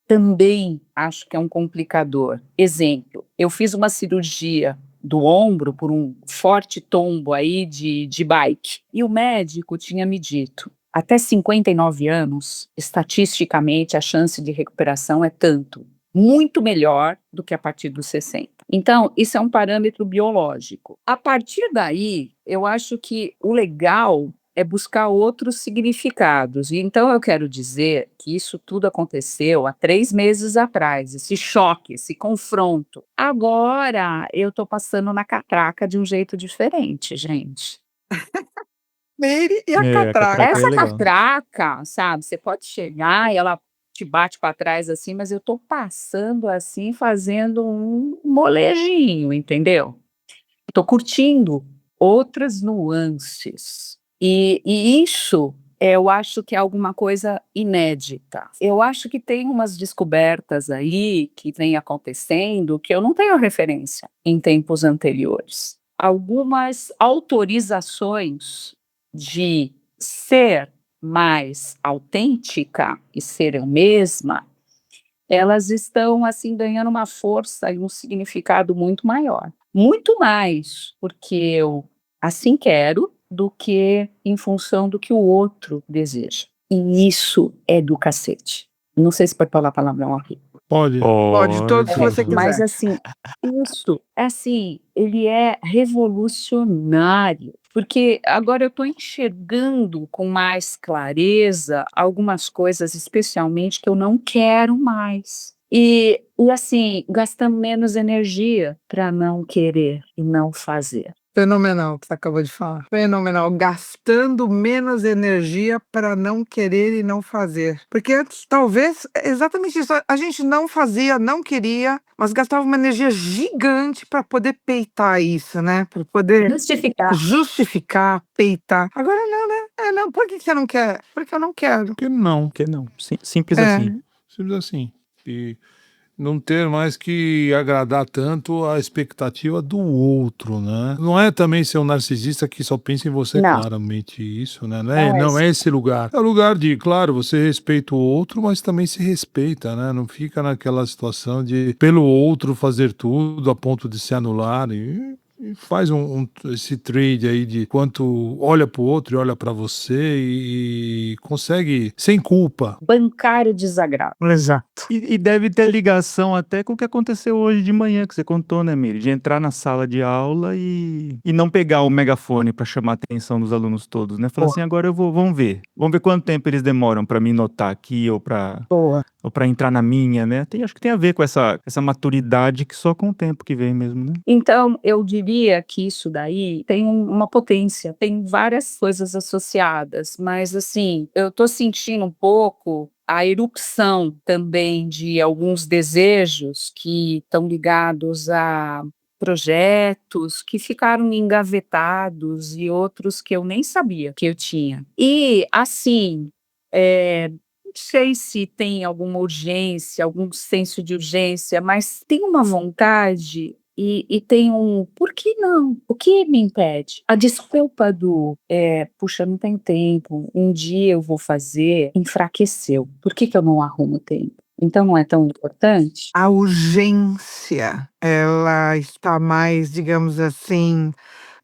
também acho que é um complicador. Exemplo, eu fiz uma cirurgia do ombro por um forte tombo aí de bike. E o médico tinha me dito, até 59 anos, estatisticamente, a chance de recuperação é tanto. Muito melhor do que a partir dos 60. Então, isso é um parâmetro biológico. A partir daí, eu acho que o legal é buscar outros significados. E então eu quero dizer que isso tudo aconteceu há 3 meses atrás, esse choque, esse confronto. Agora eu estou passando na catraca de um jeito diferente, gente. Meire e a A catraca. catraca é Essa legal. catraca, sabe, você pode chegar e ela te bate para trás assim, mas eu estou passando assim, fazendo um molejinho, entendeu? Estou curtindo outras nuances. E isso, eu acho que é alguma coisa inédita. Eu acho que tem umas descobertas aí que vem acontecendo que eu não tenho referência em tempos anteriores. Algumas autorizações de ser mais autêntica e ser eu mesma, elas estão assim ganhando uma força e um significado muito maior. Muito mais porque eu assim quero do que em função do que o outro deseja. E isso é do cacete. Não sei se pode falar palavrão aqui. Pode. Pode, todos que você Mas quiser. assim, isso, assim, ele é revolucionário, porque agora eu estou enxergando com mais clareza algumas coisas, especialmente que eu não quero mais. E assim, gastando menos energia para não querer e não fazer. Fenomenal o que você acabou de falar. Fenomenal. Gastando menos energia para não querer e não fazer. Porque antes, talvez, é exatamente isso. A gente não fazia, não queria, mas gastava uma energia gigante para poder peitar isso, né? Para poder justificar, peitar. Agora não, né? Não. Por que você não quer? Porque eu não quero. Por que não? Por que não? Simples É. assim. Simples assim. E não ter mais que agradar tanto a expectativa do outro, né? Não é também ser um narcisista que só pensa em você, Não. claramente isso, né? Não é Não é esse lugar. É o lugar de, claro, você respeita o outro, mas também se respeita, né? Não fica naquela situação de, pelo outro, fazer tudo a ponto de se anular e faz esse trade aí de quanto olha pro outro e olha pra você e consegue sem culpa. Bancar o desagrado. Exato. E deve ter ligação até com o que aconteceu hoje de manhã, que você contou, né, Miri? De entrar na sala de aula e não pegar o megafone para chamar a atenção dos alunos todos, né? Falar assim, agora vamos ver. Vamos ver quanto tempo eles demoram para me notar aqui ou para entrar na minha, né? Acho que tem a ver com essa maturidade que só com o tempo que vem mesmo, né? Então, eu diria que isso daí tem uma potência, tem várias coisas associadas, mas assim, eu estou sentindo um pouco a erupção também de alguns desejos que estão ligados a projetos que ficaram engavetados e outros que eu nem sabia que eu tinha. E assim, não sei se tem alguma urgência, algum senso de urgência, mas tem uma vontade e tem um por que não? O que me impede? A desculpa do puxa, não tem tempo, um dia eu vou fazer, enfraqueceu. Por que eu não arrumo tempo? Então não é tão importante? A urgência, ela está mais, digamos assim,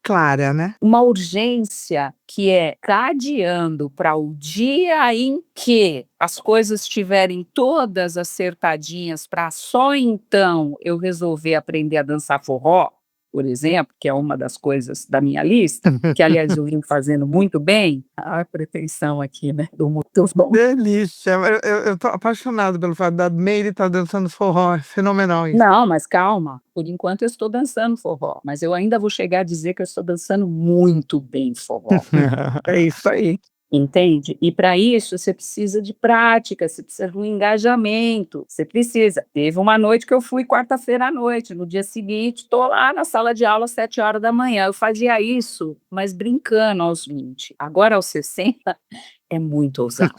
clara, né? Uma urgência que é adiando para o dia em que as coisas estiverem todas acertadinhas para só então eu resolver aprender a dançar forró, por exemplo, que é uma das coisas da minha lista, que aliás eu vim fazendo muito bem. A pretensão aqui, né, do muito bom. Delícia. Eu tô apaixonado pelo fato da Meire estar dançando forró. É fenomenal isso. Não, mas calma. Por enquanto eu estou dançando forró, mas eu ainda vou chegar a dizer que eu estou dançando muito bem forró. É isso aí. Entende? E para isso você precisa de prática, você precisa de um engajamento, você precisa. Teve uma noite que eu fui quarta-feira à noite, no dia seguinte estou lá na sala de aula às 7 horas da manhã. Eu fazia isso, mas brincando aos 20. Agora aos 60 é muito ousado.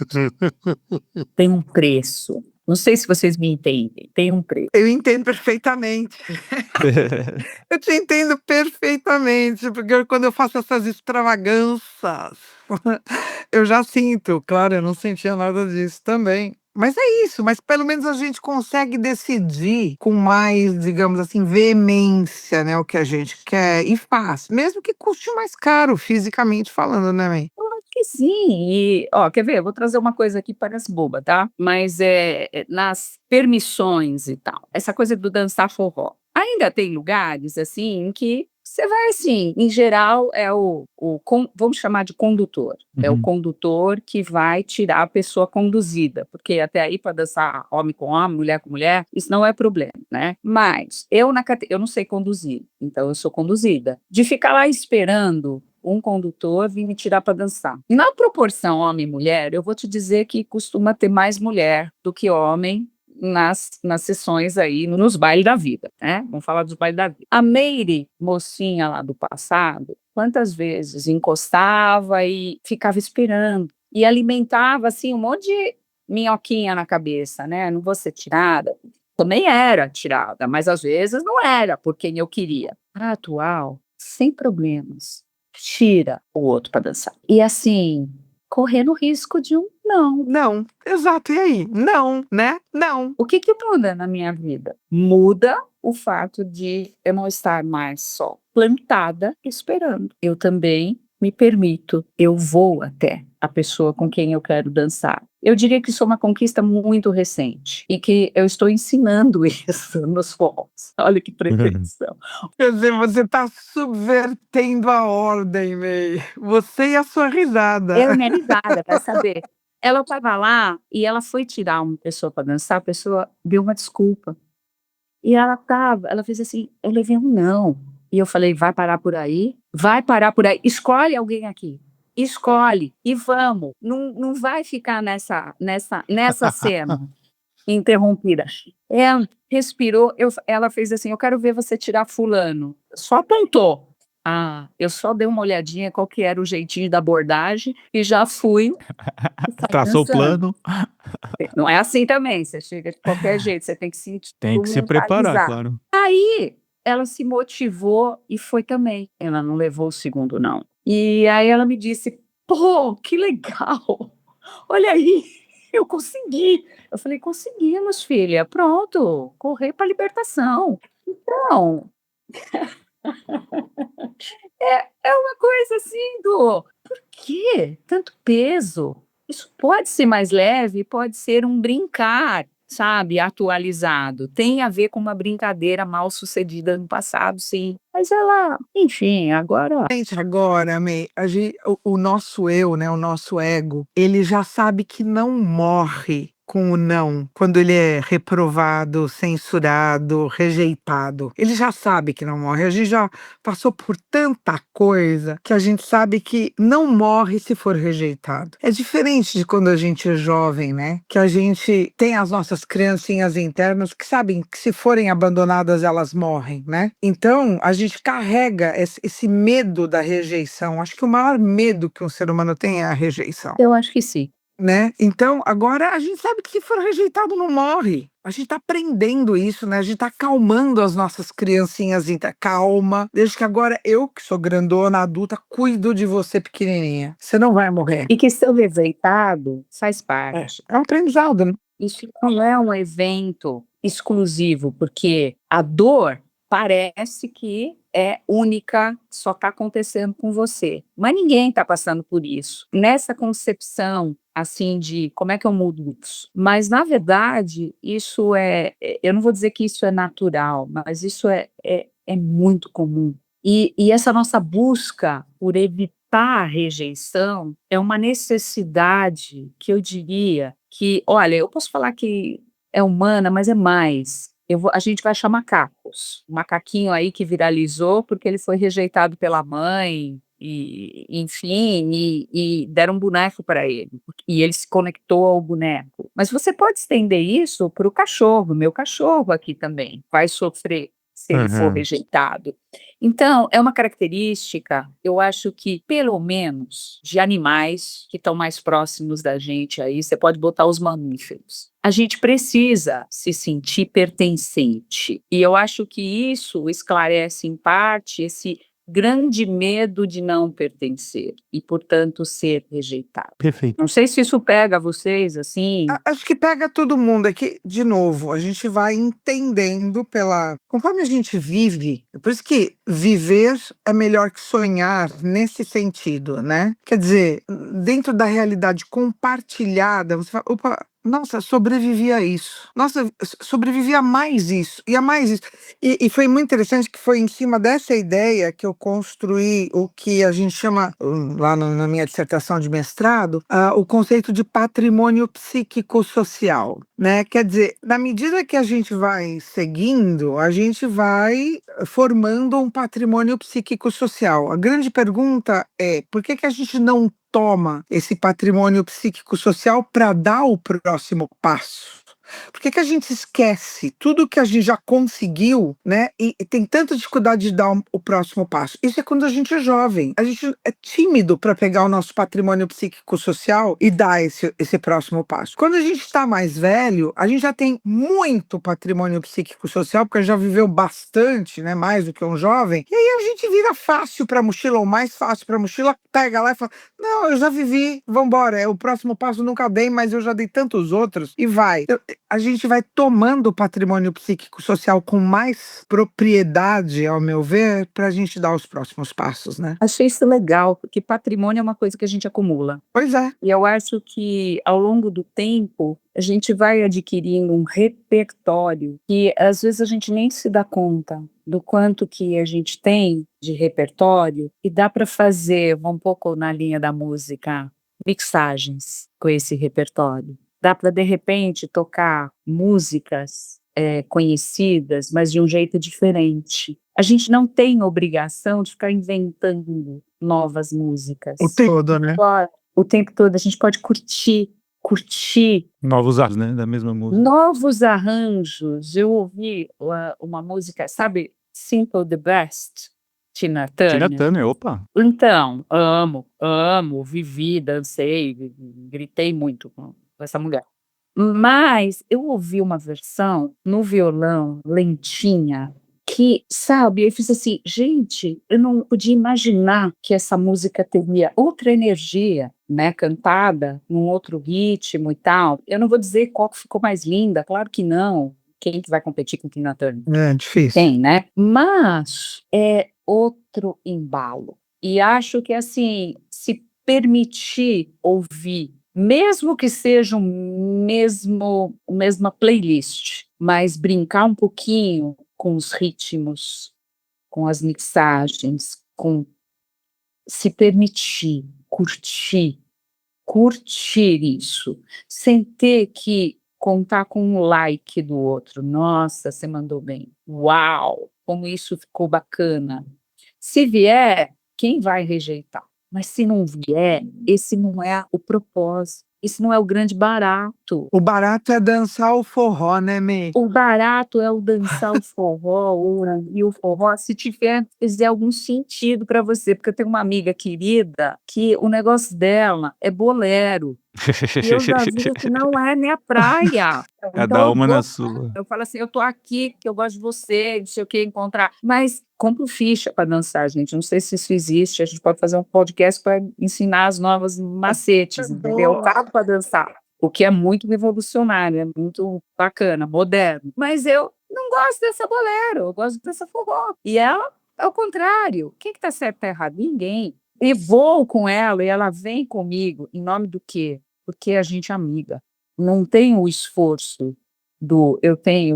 Tem um preço. Não sei se vocês me entendem, tem um preço. Eu entendo perfeitamente. Eu te entendo perfeitamente, porque quando eu faço essas extravagâncias, eu já sinto, claro, eu não sentia nada disso também. Mas é isso, mas pelo menos a gente consegue decidir com mais, digamos assim, veemência, né, o que a gente quer e faz, mesmo que custe mais caro, fisicamente falando, né, mãe? Acho que sim. E, ó, quer ver? Eu vou trazer uma coisa aqui, parece boba, tá? Mas nas permissões e tal, essa coisa do dançar forró. Ainda tem lugares, assim, em que você vai, assim, em geral, vamos chamar de condutor. É o Uhum. condutor que vai tirar a pessoa conduzida, porque até aí, para dançar homem com homem, mulher com mulher, isso não é problema, né? Mas eu não sei conduzir, então eu sou conduzida. De ficar lá esperando um condutor vir me tirar para dançar. Na proporção homem e mulher, eu vou te dizer que costuma ter mais mulher do que homem nas sessões aí, nos bailes da vida, né? Vamos falar dos bailes da vida. A Meire, mocinha lá do passado, quantas vezes encostava e ficava esperando e alimentava assim um monte de minhoquinha na cabeça, né? Não vou ser tirada. Também era tirada, mas às vezes não era por quem eu queria. A atual, sem problemas, tira o outro para dançar. E assim, correndo o risco de um não. Não, exato, e aí? Não, né? Não. O que muda na minha vida? Muda o fato de eu não estar mais só plantada esperando. Eu também me permito, eu vou até a pessoa com quem eu quero dançar. Eu diria que isso é uma conquista muito recente e que eu estou ensinando isso nos forrós. Olha que pretensão. Quer dizer, você está subvertendo a ordem, May. Você e a sua risada. Eu e minha risada, para saber. Ela estava lá e ela foi tirar uma pessoa para dançar, a pessoa deu uma desculpa. E ela fez assim, eu levei um não. E eu falei, vai parar por aí? Vai parar por aí. Escolhe alguém aqui. Escolhe e vamos. Não vai ficar nessa cena interrompida. Ela respirou, ela fez assim, eu quero ver você tirar fulano. Só apontou. Ah, eu só dei uma olhadinha qual que era o jeitinho da abordagem e já fui. Traçou o plano. Não é assim também, você chega de qualquer jeito, você tem que se Tem que se preparar, claro. Aí ela se motivou e foi também. Ela não levou o segundo, não. E aí ela me disse: pô, que legal! Olha aí, eu consegui. Eu falei: conseguimos, filha. Pronto, correr para a libertação. Então, é uma coisa assim por que tanto peso? Isso pode ser mais leve, pode ser um brincar, sabe, atualizado. Tem a ver com uma brincadeira mal sucedida no passado, sim. Mas ela, enfim, agora. Gente, agora, May, o nosso eu, né, o nosso ego, ele já sabe que não morre com o não, quando ele é reprovado, censurado, rejeitado. Ele já sabe que não morre. A gente já passou por tanta coisa que a gente sabe que não morre se for rejeitado. É diferente de quando a gente é jovem, né? Que a gente tem as nossas criancinhas internas que sabem que se forem abandonadas elas morrem, né? Então a gente carrega esse medo da rejeição. Acho que o maior medo que um ser humano tem é a rejeição. Eu acho que sim. Né? Então, agora a gente sabe que se for rejeitado não morre. A gente tá aprendendo isso, né? A gente tá acalmando as nossas criancinhas. Calma, desde que agora eu, que sou grandona, adulta, cuido de você pequenininha. Você não vai morrer. E que ser rejeitado faz parte. É um aprendizado, né? Isso não é um evento exclusivo, porque a dor parece que é única, só está acontecendo com você. Mas ninguém está passando por isso. Nessa concepção, assim, de como é que eu mudo isso? Mas, na verdade, isso eu não vou dizer que isso é natural, mas isso é muito comum. E essa nossa busca por evitar a rejeição é uma necessidade que eu diria que, olha, eu posso falar que é humana, mas é mais. A gente vai achar macacos. Um macaquinho aí que viralizou porque ele foi rejeitado pela mãe, enfim, e deram um boneco para ele, e ele se conectou ao boneco. Mas você pode estender isso para o cachorro, meu cachorro aqui também vai sofrer se ele for rejeitado. Então, é uma característica, eu acho que, pelo menos, de animais que estão mais próximos da gente aí, você pode botar os mamíferos. A gente precisa se sentir pertencente. E eu acho que isso esclarece, em parte, esse grande medo de não pertencer e, portanto, ser rejeitado. Perfeito. Não sei se isso pega vocês, assim. Acho que pega todo mundo. É que, de novo, a gente vai entendendo conforme a gente vive. Por isso que viver é melhor que sonhar nesse sentido, né? Quer dizer, dentro da realidade compartilhada, você fala, opa, nossa, sobrevivi a isso. Nossa, sobrevivi a mais isso. E a mais isso. E foi muito interessante que foi em cima dessa ideia que eu construí o que a gente chama, lá na minha dissertação de mestrado, o conceito de patrimônio psíquico-social, né? Quer dizer, na medida que a gente vai seguindo, a gente vai formando um patrimônio psíquico-social. A grande pergunta é, por que a gente não toma esse patrimônio psíquico-social para dar o próximo passo? Por que a gente esquece tudo que a gente já conseguiu, né? E tem tanta dificuldade de dar o próximo passo? Isso é quando a gente é jovem. A gente é tímido para pegar o nosso patrimônio psíquico-social e dar esse próximo passo. Quando a gente está mais velho, a gente já tem muito patrimônio psíquico-social, porque já viveu bastante, né? Mais do que um jovem. E aí a gente vira fácil para a mochila, ou mais fácil para a mochila, pega lá e fala, não, eu já vivi, vambora, o próximo passo nunca dei, mas eu já dei tantos outros, e vai. A gente vai tomando o patrimônio psíquico-social com mais propriedade, ao meu ver, para a gente dar os próximos passos, né? Achei isso legal, porque patrimônio é uma coisa que a gente acumula. Pois é. E eu acho que, ao longo do tempo, a gente vai adquirindo um repertório que, às vezes, a gente nem se dá conta do quanto que a gente tem de repertório, e dá para fazer, um pouco na linha da música, mixagens com esse repertório. Dá para, de repente, tocar músicas conhecidas, mas de um jeito diferente. A gente não tem obrigação de ficar inventando novas músicas. O tempo todo, né? O tempo todo a gente pode curtir Novos arranjos, né? Da mesma música. novos arranjos. Eu ouvi uma música, sabe, Simple the Best, Tina Turner. Tina Turner, opa. Então, amo, vivi, dancei, gritei muito com essa mulher. Mas eu ouvi uma versão no violão, lentinha, que, sabe, eu fiz assim, gente, eu não podia imaginar que essa música teria outra energia, né, cantada num outro ritmo e tal. Eu não vou dizer qual que ficou mais linda, claro que não. Quem que vai competir com Tina Turner? É difícil. Tem, né? Mas é outro embalo. E acho que, assim, se permitir ouvir, mesmo que seja mesma playlist, mas brincar um pouquinho com os ritmos, com as mixagens, com se permitir, curtir isso, sem ter que contar com um like do outro. Nossa, você mandou bem. Uau, como isso ficou bacana. Se vier, quem vai rejeitar? Mas se não vier, esse não é o propósito. Isso não é o grande barato. O barato é dançar o forró, né, May? O barato é o dançar o forró, e o forró, se fizer algum sentido para você, porque eu tenho uma amiga querida que o negócio dela é bolero. E eu já vi que não é minha praia. Cada uma na sua. Eu falo assim, eu tô aqui porque eu gosto de você, não sei o que, encontrar. Mas compro ficha para dançar, gente. Não sei se isso existe. A gente pode fazer um podcast para ensinar as novas macetes, entendeu? Eu pago para dançar. O que é muito revolucionário, é muito bacana, moderno. Mas eu não gosto dessa bolero, eu gosto dessa forró. E ela, ao contrário. Quem que tá certo, tá errado? Ninguém. E vou com ela e ela vem comigo. Em nome do quê? Porque a gente é amiga. Não tem o esforço do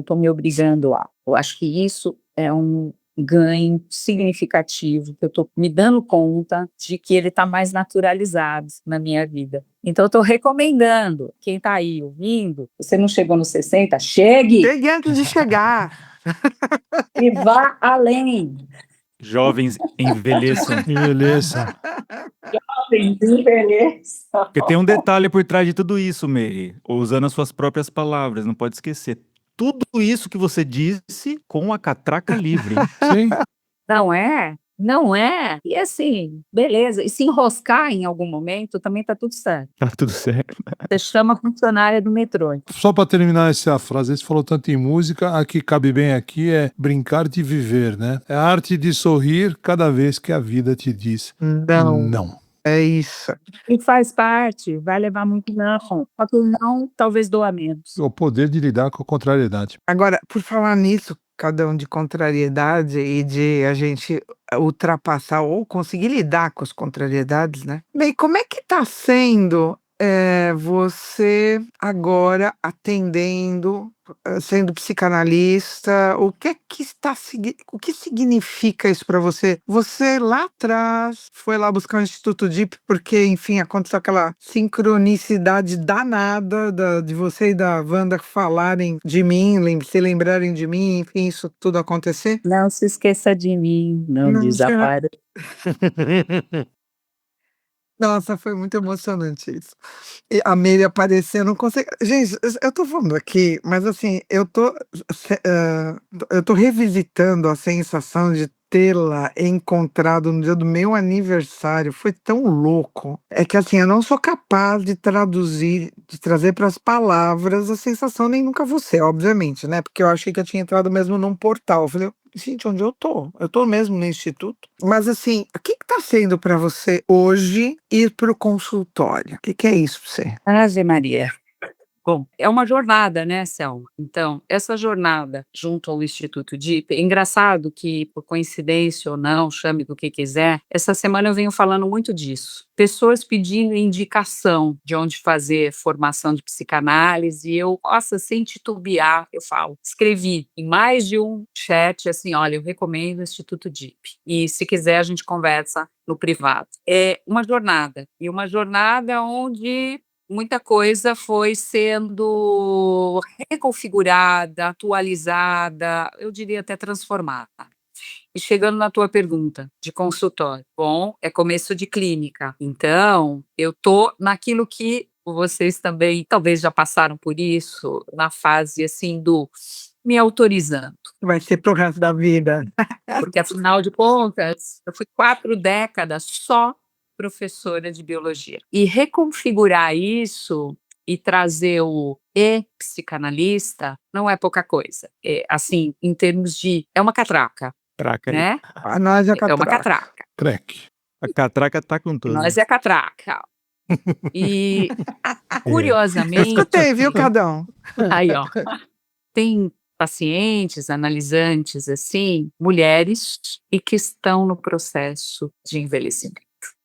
tô me obrigando a. Eu acho que isso é um ganho significativo, que eu estou me dando conta de que ele está mais naturalizado na minha vida. Então, eu estou recomendando, quem está aí ouvindo, você não chegou nos 60, chegue! Chegue antes de chegar. E vá além. Jovens envelheçam. Beleza. Porque tem um detalhe por trás de tudo isso, Mary. Usando as suas próprias palavras, não pode esquecer. Tudo isso que você disse com a catraca livre. Sim. Não é? Não é? E assim, beleza. E se enroscar em algum momento, também tá tudo certo. Tá tudo certo. Você chama a funcionária do metrô. Só para terminar essa frase, você falou tanto em música, a que cabe bem aqui é brincar de viver, né? É a arte de sorrir cada vez que a vida te diz Não, não. é isso. E faz parte, vai levar muito não. Só que o não talvez doa menos. O poder de lidar com a contrariedade. Agora, por falar nisso, cada um de contrariedade e de a gente ultrapassar ou conseguir lidar com as contrariedades, né? Bem, como é que tá sendo você agora atendendo, sendo psicanalista? O que é que o que significa isso para você? Você lá atrás foi lá buscar o Instituto DIP porque, enfim, aconteceu aquela sincronicidade danada de você e da Wanda falarem de mim, se lembrarem de mim, enfim, isso tudo acontecer? Não se esqueça de mim, não Não, desapareça. Nossa, foi muito emocionante isso. E a Meire apareceu, não consegui. Gente, eu tô falando aqui, mas assim, eu tô revisitando a sensação de tê-la encontrado no dia do meu aniversário. Foi tão louco. É que assim, eu não sou capaz de traduzir, de trazer para as palavras a sensação, nem nunca você, obviamente, né? Porque eu achei que eu tinha entrado mesmo num portal. Eu falei, gente, onde eu tô? Eu tô mesmo no instituto. Mas assim, o que tá sendo para você hoje ir pro consultório? O que é isso pra você? Ave Maria. Bom, é uma jornada, né, Selma? Então, essa jornada junto ao Instituto DIP, é engraçado que, por coincidência ou não, chame do que quiser, essa semana eu venho falando muito disso. Pessoas pedindo indicação de onde fazer formação de psicanálise, e eu, nossa, sem titubear, eu falo. Escrevi em mais de um chat, assim, olha, eu recomendo o Instituto DIP. E se quiser, a gente conversa no privado. É uma jornada, e uma jornada onde muita coisa foi sendo reconfigurada, atualizada, eu diria até transformada. E chegando na tua pergunta de consultório, bom, é começo de clínica, então eu tô naquilo que vocês também talvez já passaram por isso, na fase assim do me autorizando. Vai ser pro resto da vida. Porque afinal de contas, eu fui 4 décadas só professora de biologia. E reconfigurar isso e trazer o psicanalista não é pouca coisa. Assim, em termos de... É uma catraca, Traca aí. né? A nós é É uma catraca. Crack. A catraca tá com tudo. Nós é catraca. E, Eu curiosamente... escutei, viu, Cadão? Aí, ó. Tem pacientes, analisantes, assim, mulheres e que estão no processo de envelhecimento.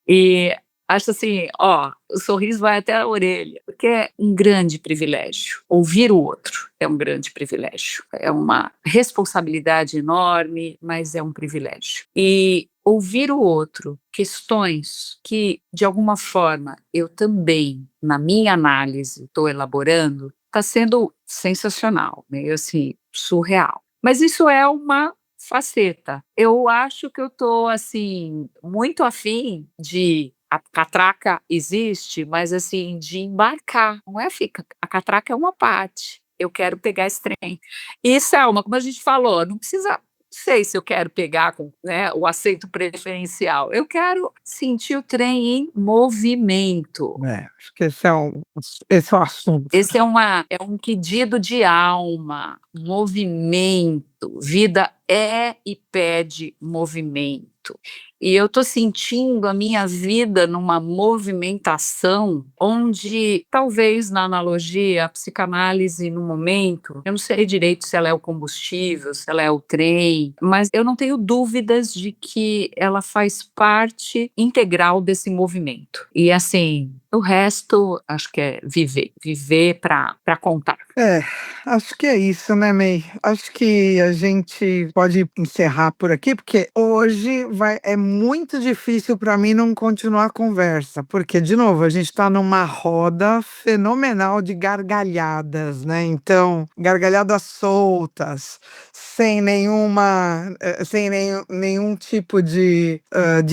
E acho assim, ó, o sorriso vai até a orelha, porque é um grande privilégio. Ouvir o outro é um grande privilégio. É uma responsabilidade enorme, mas é um privilégio. E ouvir o outro, questões que, de alguma forma, eu também, na minha análise, estou elaborando, está sendo sensacional, meio assim, surreal. Mas isso é uma faceta. Eu acho que eu estou, assim, muito afim de... A catraca existe, mas, assim, de embarcar. Não é fica. A catraca é uma parte. Eu quero pegar esse trem. E, Selma, como a gente falou, não precisa... Não sei se eu quero pegar com, né, o assento preferencial. Eu quero sentir o trem em movimento. Acho que esse é o assunto. Esse é um pedido de alma, movimento. Vida é e pede movimento. E eu estou sentindo a minha vida numa movimentação onde, talvez na analogia, a psicanálise no momento, eu não sei direito se ela é o combustível, se ela é o trem, mas eu não tenho dúvidas de que ela faz parte integral desse movimento. E assim, O resto, acho que é viver para contar. Acho que é isso, né, May? Acho que a gente pode encerrar por aqui, porque hoje é muito difícil para mim não continuar a conversa, porque, de novo, a gente está numa roda fenomenal de gargalhadas, né? Então, gargalhadas soltas, sem nenhum tipo de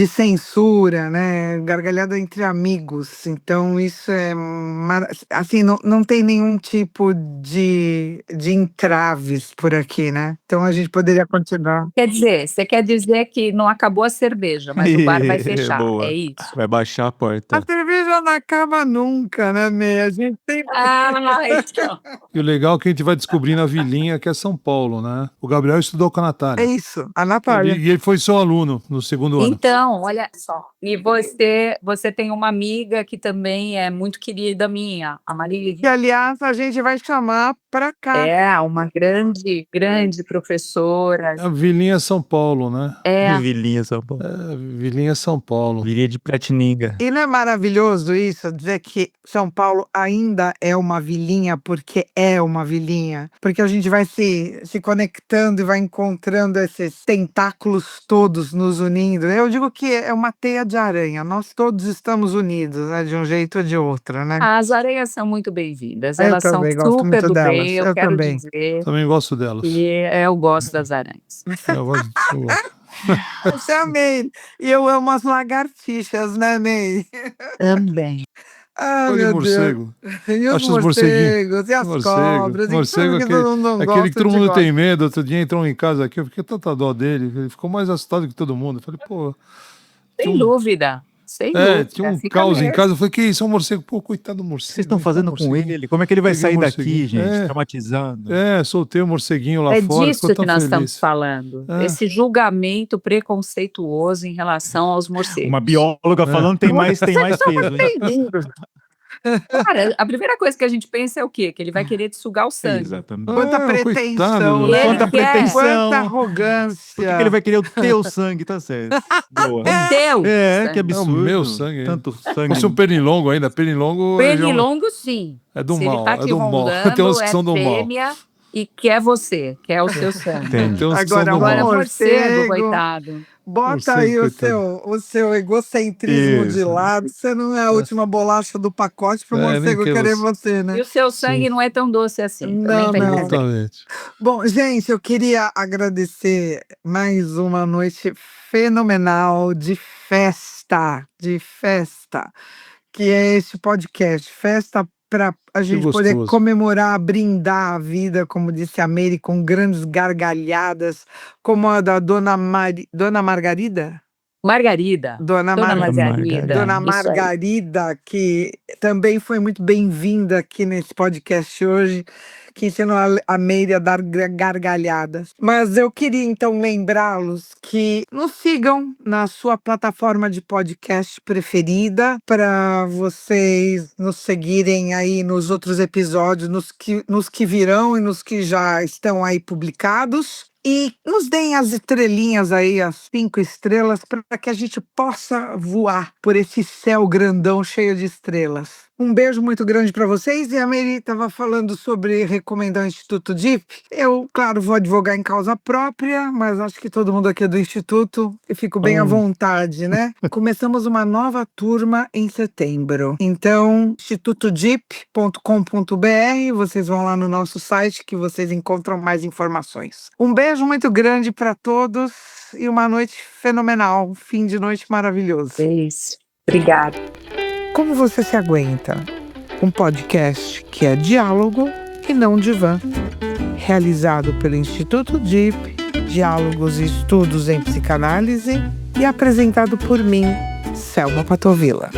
censura, né? Gargalhada entre amigos. Então, isso é assim, não tem nenhum tipo de entraves por aqui, né? Então a gente poderia continuar. Você quer dizer que não acabou a cerveja, mas o bar vai fechar, Boa. é isso? Vai baixar a porta. A cerveja não acaba nunca, né, May? A gente tem. Então. E o legal é que a gente vai descobrir na vilinha que é São Paulo, né? O Gabriel estudou com a É Natália. isso, a Natália. E ele foi seu aluno no segundo ano. Então, olha só. E você tem uma amiga que também é muito querida minha, a Maria. Que, aliás, a gente vai chamar pra cá. É uma grande professora. A vilinha São Paulo, né? Vilinha São Paulo. Vilinha São Paulo. Vilinha de Piratininga. E não é maravilhoso isso, dizer que São Paulo ainda é uma vilinha, porque é uma vilinha? Porque a gente vai se conectando e vai encontrando esses tentáculos todos nos unindo. Eu digo que é uma teia de aranha, nós todos estamos unidos, né, de um jeito ou de outro, né? As aranhas são muito bem-vindas, Eu elas são também gosto super muito do delas, bem, eu eu quero também. dizer Também gosto delas. que eu gosto das aranhas. Eu gosto. Você é May. E eu amo as lagartixas, né, May? Também. Ah, Olha meu o Deus. morcego. E os Acho os morceguinhos. morcegos, e as cobras, e Morcego, tudo que todo mundo não aquele gosta, que todo a gente mundo gosta. tem medo. Outro dia entrou em casa aqui, eu fiquei tanta dó dele. Ele ficou mais assustado que todo mundo. Eu falei, pô. Sem dúvida. Sem dúvida. Tinha um Fica caos em mesmo. casa. Eu falei, que isso? É um morcego. Pô, coitado do morcego. Vocês estão hein? fazendo Um com morceguinho. ele? Como é que ele vai Peguei sair um daqui, morceguinho. gente? Traumatizando. Soltei o morceguinho lá É fora. disso ficou que tão nós feliz. estamos falando. Esse julgamento preconceituoso em relação aos morcegos. Uma bióloga falando tem mais peso, hein? Cara, a primeira coisa que a gente pensa é o quê? Que ele vai querer te sugar o sangue. Exatamente. Quanta pretensão, coitado, né? Ele Quanta quer. pretensão. Quanta Por arrogância. que ele vai querer o teu sangue? Tá certo. Boa. Teu Que sangue. absurdo. É o meu sangue. Tanto sangue. Fosse um pernilongo ainda. Pernilongo. Pernilongo, sim. É do Se mal. ele tá É te do mal. rondando, Tem uns que são do mal. fêmea e quer você, quer o seu sangue. Entendi. Tem uns que são Agora, do amor, mal. Morcego, morcego. coitado. Bota Morcego, aí coitado. o seu egocentrismo de Isso. lado. Você não é a última bolacha do pacote pro nem morcego que querer você- você, né? E o seu sangue não é tão doce assim. Não, também tem não. que dizer. Exatamente. Bom, gente, eu queria agradecer mais uma noite fenomenal de festa, que é este podcast. Festa para a gente poder gostoso. comemorar, brindar a vida, como disse a Mary, com grandes gargalhadas, como a da Dona Margarida? Margarida. Dona Dona Margarida. Margarida. Dona Isso aí. Margarida, que também foi muito bem-vinda aqui nesse podcast hoje, que ensinou a Meire a dar gargalhadas. Mas eu queria, então, lembrá-los que nos sigam na sua plataforma de podcast preferida, para vocês nos seguirem aí nos outros episódios, nos que virão e nos que já estão aí publicados. E nos deem as estrelinhas aí, as 5 estrelas, para que a gente possa voar por esse céu grandão cheio de estrelas. Um beijo muito grande para vocês. E a Mary estava falando sobre recomendar o Instituto DIP. Eu, claro, vou advogar em causa própria, mas acho que todo mundo aqui é do Instituto e fico bem à vontade, né? Começamos uma nova turma em setembro. Então, institutodip.com.br, vocês vão lá no nosso site que vocês encontram mais informações. Um beijo muito grande para todos e uma noite fenomenal, um fim de noite maravilhoso. É isso. Obrigada. Como você se aguenta? Um podcast que é diálogo e não divã. Realizado pelo Instituto DIP, Diálogos e Estudos em Psicanálise, e apresentado por mim, Selma Patovilla.